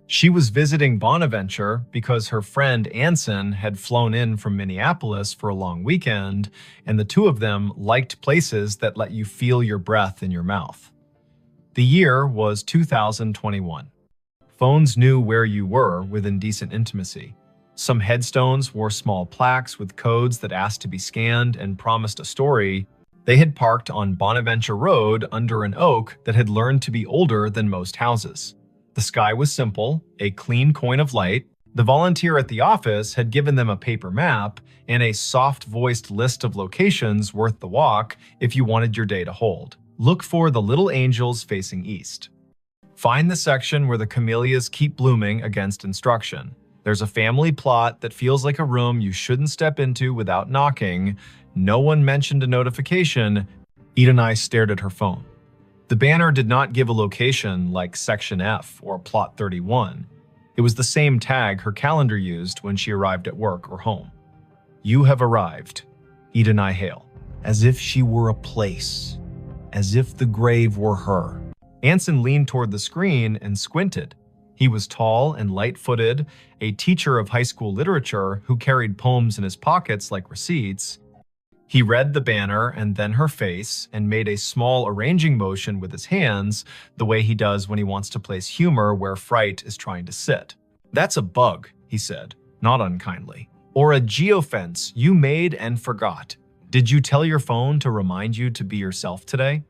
She was visiting Bonaventure because her friend Anson had flown in from Minneapolis for a long weekend, and the two of them liked places that let you feel your breath in your mouth. The year was 2021. Phones knew where you were within decent intimacy. Some headstones wore small plaques with codes that asked to be scanned and promised a story. They had parked on Bonaventure Road under an oak that had learned to be older than most houses. The sky was simple, a clean coin of light. The volunteer at the office had given them a paper map and a soft-voiced list of locations worth the walk if you wanted your day to hold. Look for the little angels facing east. Find the section where the camellias keep blooming against instruction. There's a family plot that feels like a room you shouldn't step into without knocking. No one mentioned a notification. Edeni stared at her phone. The banner did not give a location like Section F or Plot 31. It was the same tag her calendar used when she arrived at work or home. You have arrived, Edeni Hale. As if she were a place. As if the grave were her. Anson leaned toward the screen and squinted. He was tall and light-footed, a teacher of high school literature who carried poems in his pockets like receipts. He read the banner and then her face and made a small arranging motion with his hands, the way he does when he wants to place humor where fright is trying to sit. That's a bug, he said, not unkindly. Or a geofence you made and forgot. Did you tell your phone to remind you to be yourself today?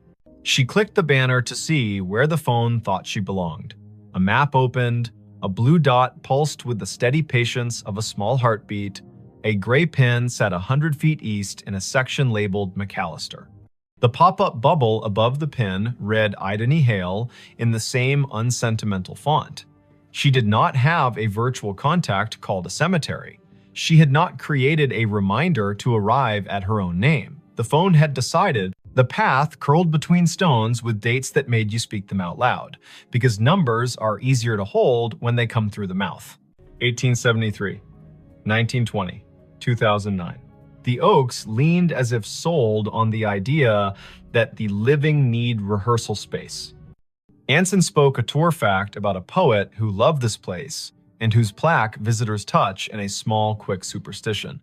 She clicked the banner to see where the phone thought she belonged. A map opened, a blue dot pulsed with the steady patience of a small heartbeat. A gray pin sat 100 feet east in a section labeled McAllister. The pop-up bubble above the pin read Ideni Hale in the same unsentimental font. She did not have a virtual contact called a cemetery. She had not created a reminder to arrive at her own name. The phone had decided the path curled between stones with dates that made you speak them out loud, because numbers are easier to hold when they come through the mouth. 1873, 1920, 2009. The Oaks leaned as if sold on the idea that the living need rehearsal space. Anson spoke a tour fact about a poet who loved this place and whose plaque visitors touch in a small, quick superstition.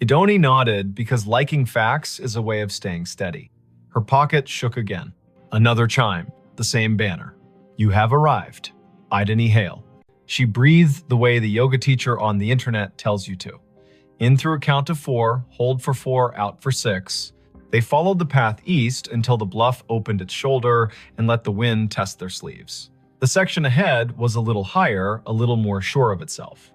Idoni nodded because liking facts is a way of staying steady. Her pocket shook again. Another chime, the same banner. You have arrived. Ideni Hale. She breathed the way the yoga teacher on the internet tells you to. In through a count of 4, hold for 4, out for 6. They followed the path east until the bluff opened its shoulder and let the wind test their sleeves. The section ahead was a little higher, a little more sure of itself.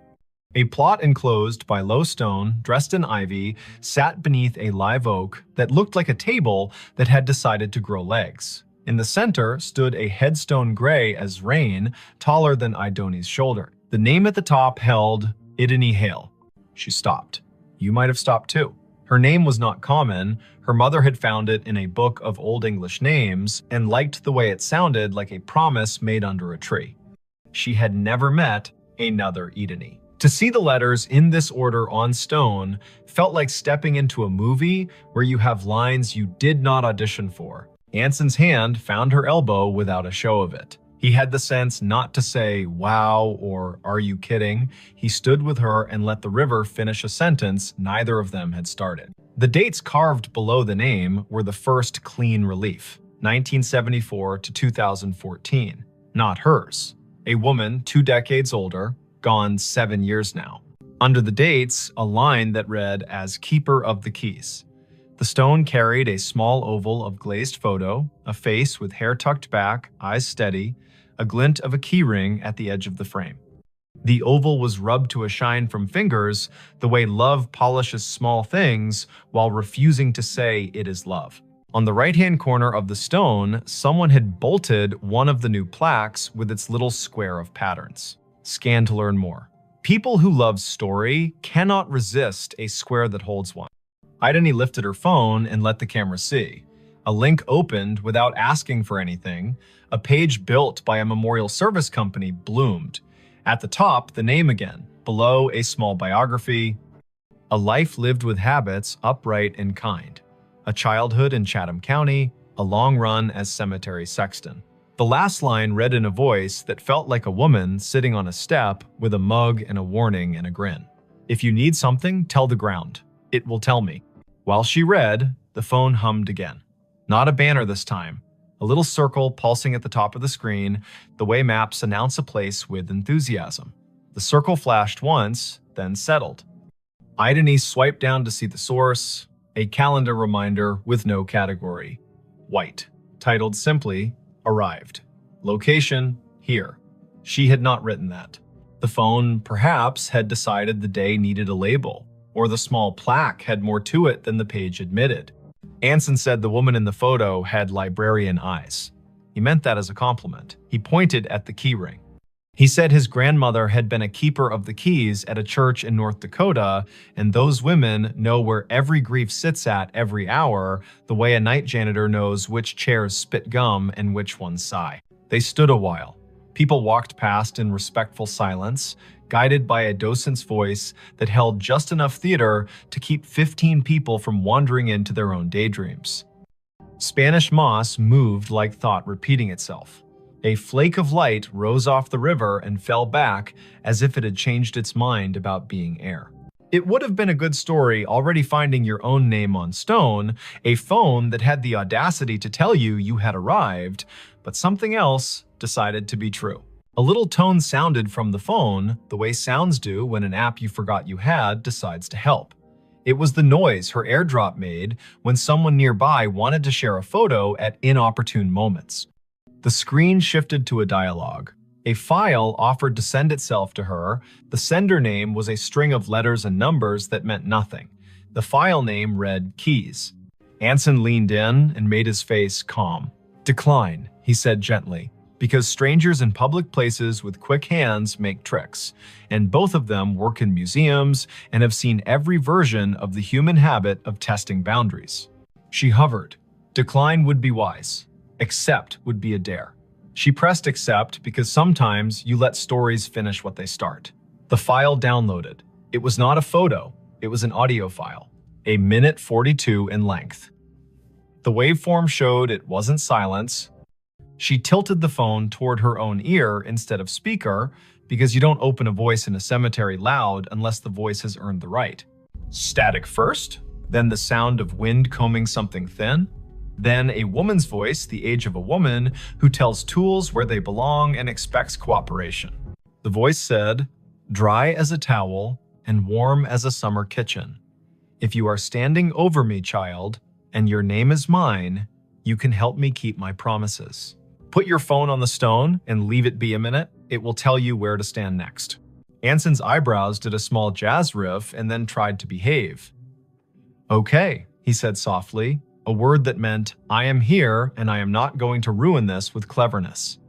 A plot enclosed by low stone, dressed in ivy, sat beneath a live oak that looked like a table that had decided to grow legs. In the center stood a headstone gray as rain, taller than Idoni's shoulder. The name at the top held Ideni Hale. She stopped. You might have stopped too. Her name was not common. Her mother had found it in a book of Old English names and liked the way it sounded like a promise made under a tree. She had never met another Ideni. To see the letters in this order on stone felt like stepping into a movie where you have lines you did not audition for. Anson's hand found her elbow without a show of it. He had the sense not to say, wow, or are you kidding? He stood with her and let the river finish a sentence neither of them had started. The dates carved below the name were the first clean relief, 1974 to 2014, not hers. A woman 2 decades older, gone 7 years now. Under the dates, a line that read as keeper of the keys. The stone carried a small oval of glazed photo, a face with hair tucked back, eyes steady, a glint of a keyring at the edge of the frame. The oval was rubbed to a shine from fingers, the way love polishes small things while refusing to say it is love. On the right-hand corner of the stone, someone had bolted one of the new plaques with its little square of patterns. Scan to learn more. People who love story cannot resist a square that holds one. Ideni lifted her phone and let the camera see. A link opened without asking for anything. A page built by a memorial service company bloomed. At the top, the name again. Below, a small biography. A life lived with habits, upright and kind. A childhood in Chatham County. A long run as cemetery sexton. The last line read in a voice that felt like a woman sitting on a step with a mug and a warning and a grin. If you need something, tell the ground. It will tell me. While she read, the phone hummed again. Not a banner this time. A little circle pulsing at the top of the screen, the way maps announce a place with enthusiasm. The circle flashed once, then settled. Ideni swiped down to see the source, a calendar reminder with no category. White, titled simply, Arrived. Location, here. She had not written that. The phone, perhaps, had decided the day needed a label, or the small plaque had more to it than the page admitted. Anson said the woman in the photo had librarian eyes. He meant that as a compliment. He pointed at the keyring. He said his grandmother had been a keeper of the keys at a church in North Dakota, and those women know where every grief sits at every hour, the way a night janitor knows which chairs spit gum and which ones sigh. They stood a while. People walked past in respectful silence, guided by a docent's voice that held just enough theater to keep 15 people from wandering into their own daydreams. Spanish moss moved like thought repeating itself. A flake of light rose off the river and fell back as if it had changed its mind about being air. It would have been a good story already finding your own name on stone, a phone that had the audacity to tell you you had arrived, but something else decided to be true. A little tone sounded from the phone, the way sounds do when an app you forgot you had decides to help. It was the noise her AirDrop made when someone nearby wanted to share a photo at inopportune moments. The screen shifted to a dialogue. A file offered to send itself to her. The sender name was a string of letters and numbers that meant nothing. The file name read Keys. Anson leaned in and made his face calm. "Decline," he said gently, "because strangers in public places with quick hands make tricks, and both of them work in museums and have seen every version of the human habit of testing boundaries." She hovered. Decline would be wise. Accept would be a dare. She pressed accept because sometimes you let stories finish what they start. The file downloaded. It was not a photo, it was an audio file, a minute 42 in length. The waveform showed it wasn't silence. She tilted the phone toward her own ear instead of speaker because you don't open a voice in a cemetery loud unless the voice has earned the right. Static first, then the sound of wind combing something thin, then a woman's voice, the age of a woman, who tells tools where they belong and expects cooperation. The voice said, "Dry as a towel and warm as a summer kitchen. If you are standing over me, child, and your name is mine, you can help me keep my promises. Put your phone on the stone and leave it be a minute. It will tell you where to stand next." Anson's eyebrows did a small jazz riff and then tried to behave. "Okay," he said softly, a word that meant, "I am here and I am not going to ruin this with cleverness."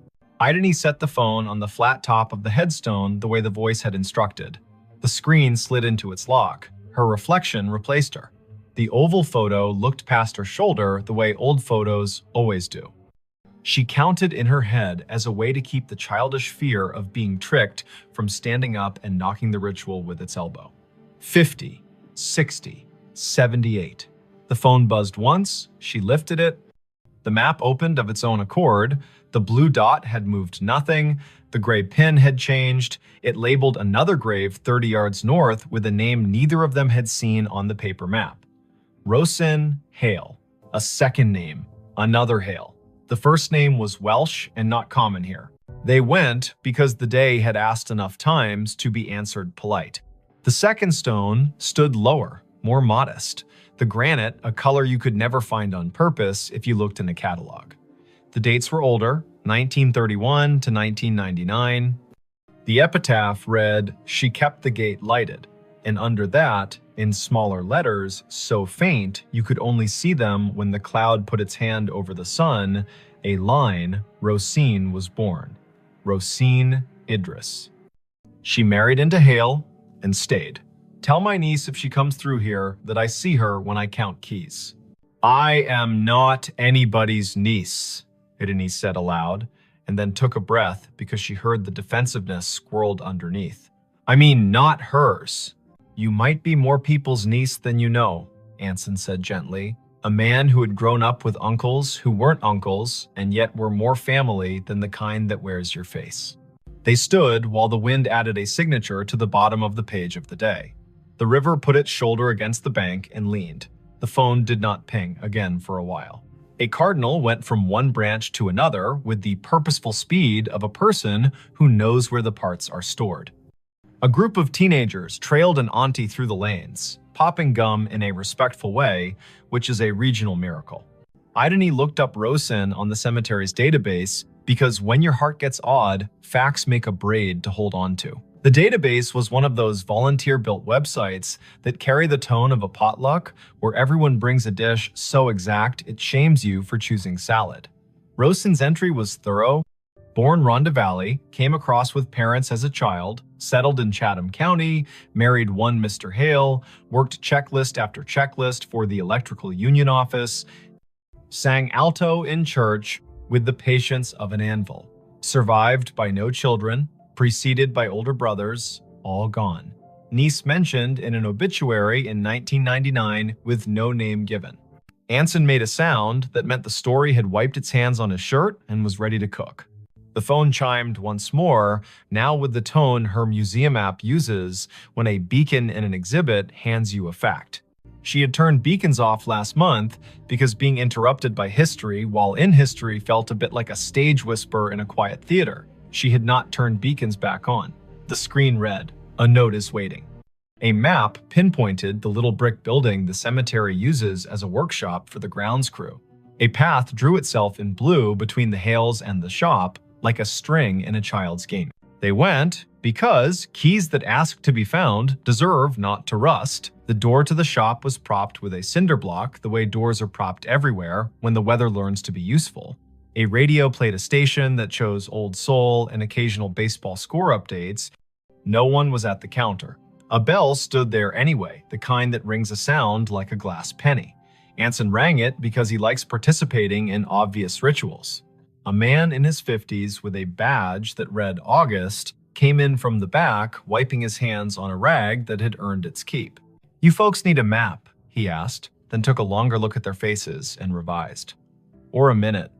Ideni set the phone on the flat top of the headstone the way the voice had instructed. The screen slid into its lock. Her reflection replaced her. The oval photo looked past her shoulder the way old photos always do. She counted in her head as a way to keep the childish fear of being tricked from standing up and knocking the ritual with its elbow. 50, 60, 78. The phone buzzed once, she lifted it. The map opened of its own accord. The blue dot had moved nothing. The gray pin had changed. It labeled another grave 30 yards north with a name neither of them had seen on the paper map. Rosin Hale. A second name. Another Hale. The first name was Welsh and not common here. They went because the day had asked enough times to be answered polite. The second stone stood lower, more modest. The granite, a color you could never find on purpose if you looked in a catalog. The dates were older, 1931 to 1999. The epitaph read, "She kept the gate lighted," and under that, in smaller letters, so faint you could only see them when the cloud put its hand over the sun, a line, Rosine was born. Rosine Idris. She married into Hale and stayed. Tell my niece if she comes through here that I see her when I count keys. I am not anybody's niece, Ideni said aloud, and then took a breath because she heard the defensiveness squirreled underneath. I mean, not hers. You might be more people's niece than you know, Anson said gently, a man who had grown up with uncles who weren't uncles and yet were more family than the kind that wears your face. They stood while the wind added a signature to the bottom of the page of the day. The river put its shoulder against the bank and leaned. The phone did not ping again for a while. A cardinal went from one branch to another with the purposeful speed of a person who knows where the parts are stored. A group of teenagers trailed an auntie through the lanes, popping gum in a respectful way, which is a regional miracle. Ideni looked up Rosin on the cemetery's database because when your heart gets odd, facts make a braid to hold on to. The database was one of those volunteer-built websites that carry the tone of a potluck where everyone brings a dish so exact it shames you for choosing salad. Rosin's entry was thorough. Born Rhonda Valley, came across with parents as a child, settled in Chatham County, married one Mr. Hale, worked checklist after checklist for the electrical union office, sang alto in church with the patience of an anvil, survived by no children, preceded by older brothers, all gone. Niece mentioned in an obituary in 1999 with no name given. Anson made a sound that meant the story had wiped its hands on his shirt and was ready to cook. The phone chimed once more, now with the tone her museum app uses when a beacon in an exhibit hands you a fact. She had turned beacons off last month because being interrupted by history while in history felt a bit like a stage whisper in a quiet theater. She had not turned beacons back on. The screen read, "A note is waiting." A map pinpointed the little brick building the cemetery uses as a workshop for the grounds crew. A path drew itself in blue between the Hales and the shop, like a string in a child's game. They went because keys that ask to be found deserve not to rust. The door to the shop was propped with a cinder block, the way doors are propped everywhere when the weather learns to be useful. A radio played a station that chose old soul and occasional baseball score updates. No one was at the counter. A bell stood there anyway, the kind that rings a sound like a glass penny. Anson rang it because he likes participating in obvious rituals. A man in his 50s with a badge that read August came in from the back, wiping his hands on a rag that had earned its keep. "You folks need a map?" he asked, then took a longer look at their faces and revised. "Or a minute."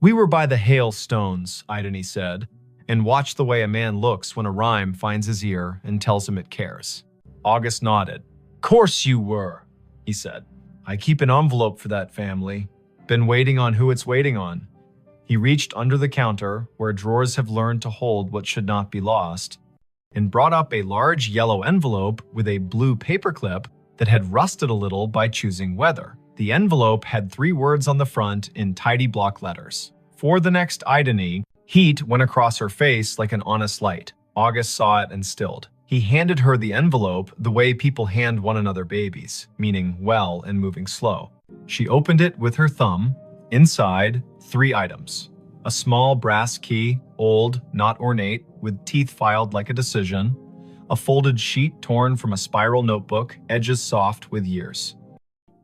"We were by the hailstones," Idony said, and watched the way a man looks when a rhyme finds his ear and tells him it cares. August nodded. "Course you were," he said. "I keep an envelope for that family. Been waiting on who it's waiting on." He reached under the counter, where drawers have learned to hold what should not be lost, and brought up a large yellow envelope with a blue paperclip that had rusted a little by choosing weather. The envelope had 3 words on the front in tidy block letters. For the next Idony, heat went across her face like an honest light. August saw it and stilled. He handed her the envelope the way people hand one another babies, meaning well and moving slow. She opened it with her thumb. Inside, 3 items. A small brass key, old, not ornate, with teeth filed like a decision. A folded sheet torn from a spiral notebook, edges soft with years.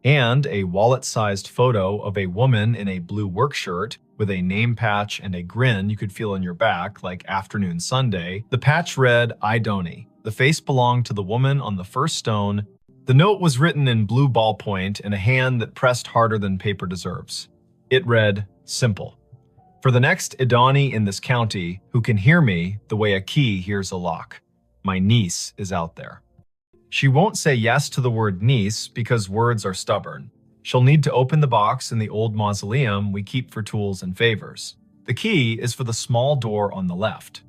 And a wallet-sized photo of a woman in a blue work shirt with a name patch and a grin you could feel on your back like afternoon Sunday. The patch read, "Idony." The face belonged to the woman on the first stone. The note was written in blue ballpoint in a hand that pressed harder than paper deserves. It read, "Simple. For the next Idony in this county who can hear me the way a key hears a lock. My niece is out there." She won't say yes to the word niece because words are stubborn. She'll need to open the box in the old mausoleum we keep for tools and favors. The key is for the small door on the left.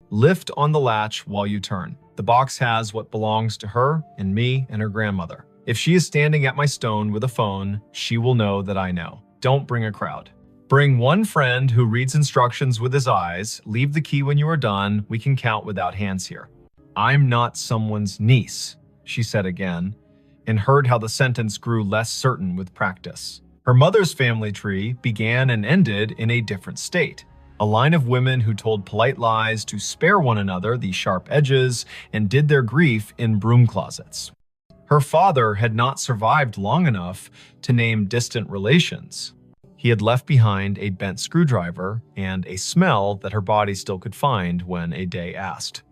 Lift on the latch while you turn. The box has what belongs to her and me and her grandmother. If she is standing at my stone with a phone, she will know that I know. Don't bring a crowd. Bring one friend who reads instructions with his eyes. Leave the key when you are done. We can count without hands here. "I'm not someone's niece," she said again, and heard how the sentence grew less certain with practice. Her mother's family tree began and ended in a different state. A line of women who told polite lies to spare one another the sharp edges and did their grief in broom closets. Her father had not survived long enough to name distant relations. He had left behind a bent screwdriver and a smell that her body still could find when a day asked.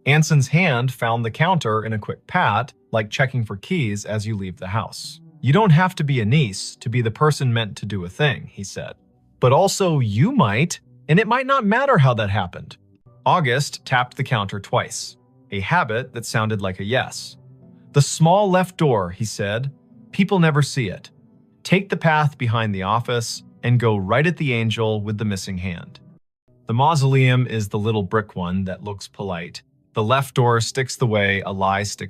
Anson's hand found the counter in a quick pat, like checking for keys as you leave the house. "You don't have to be a niece to be the person meant to do a thing," he said. "But also you might, and it might not matter how that happened." August tapped the counter twice, a habit that sounded like a yes. "The small left door," he said. "People never see it. Take the path behind the office and go right at the angel with the missing hand. The mausoleum is the little brick one that looks polite. The left door sticks the way a lie sticks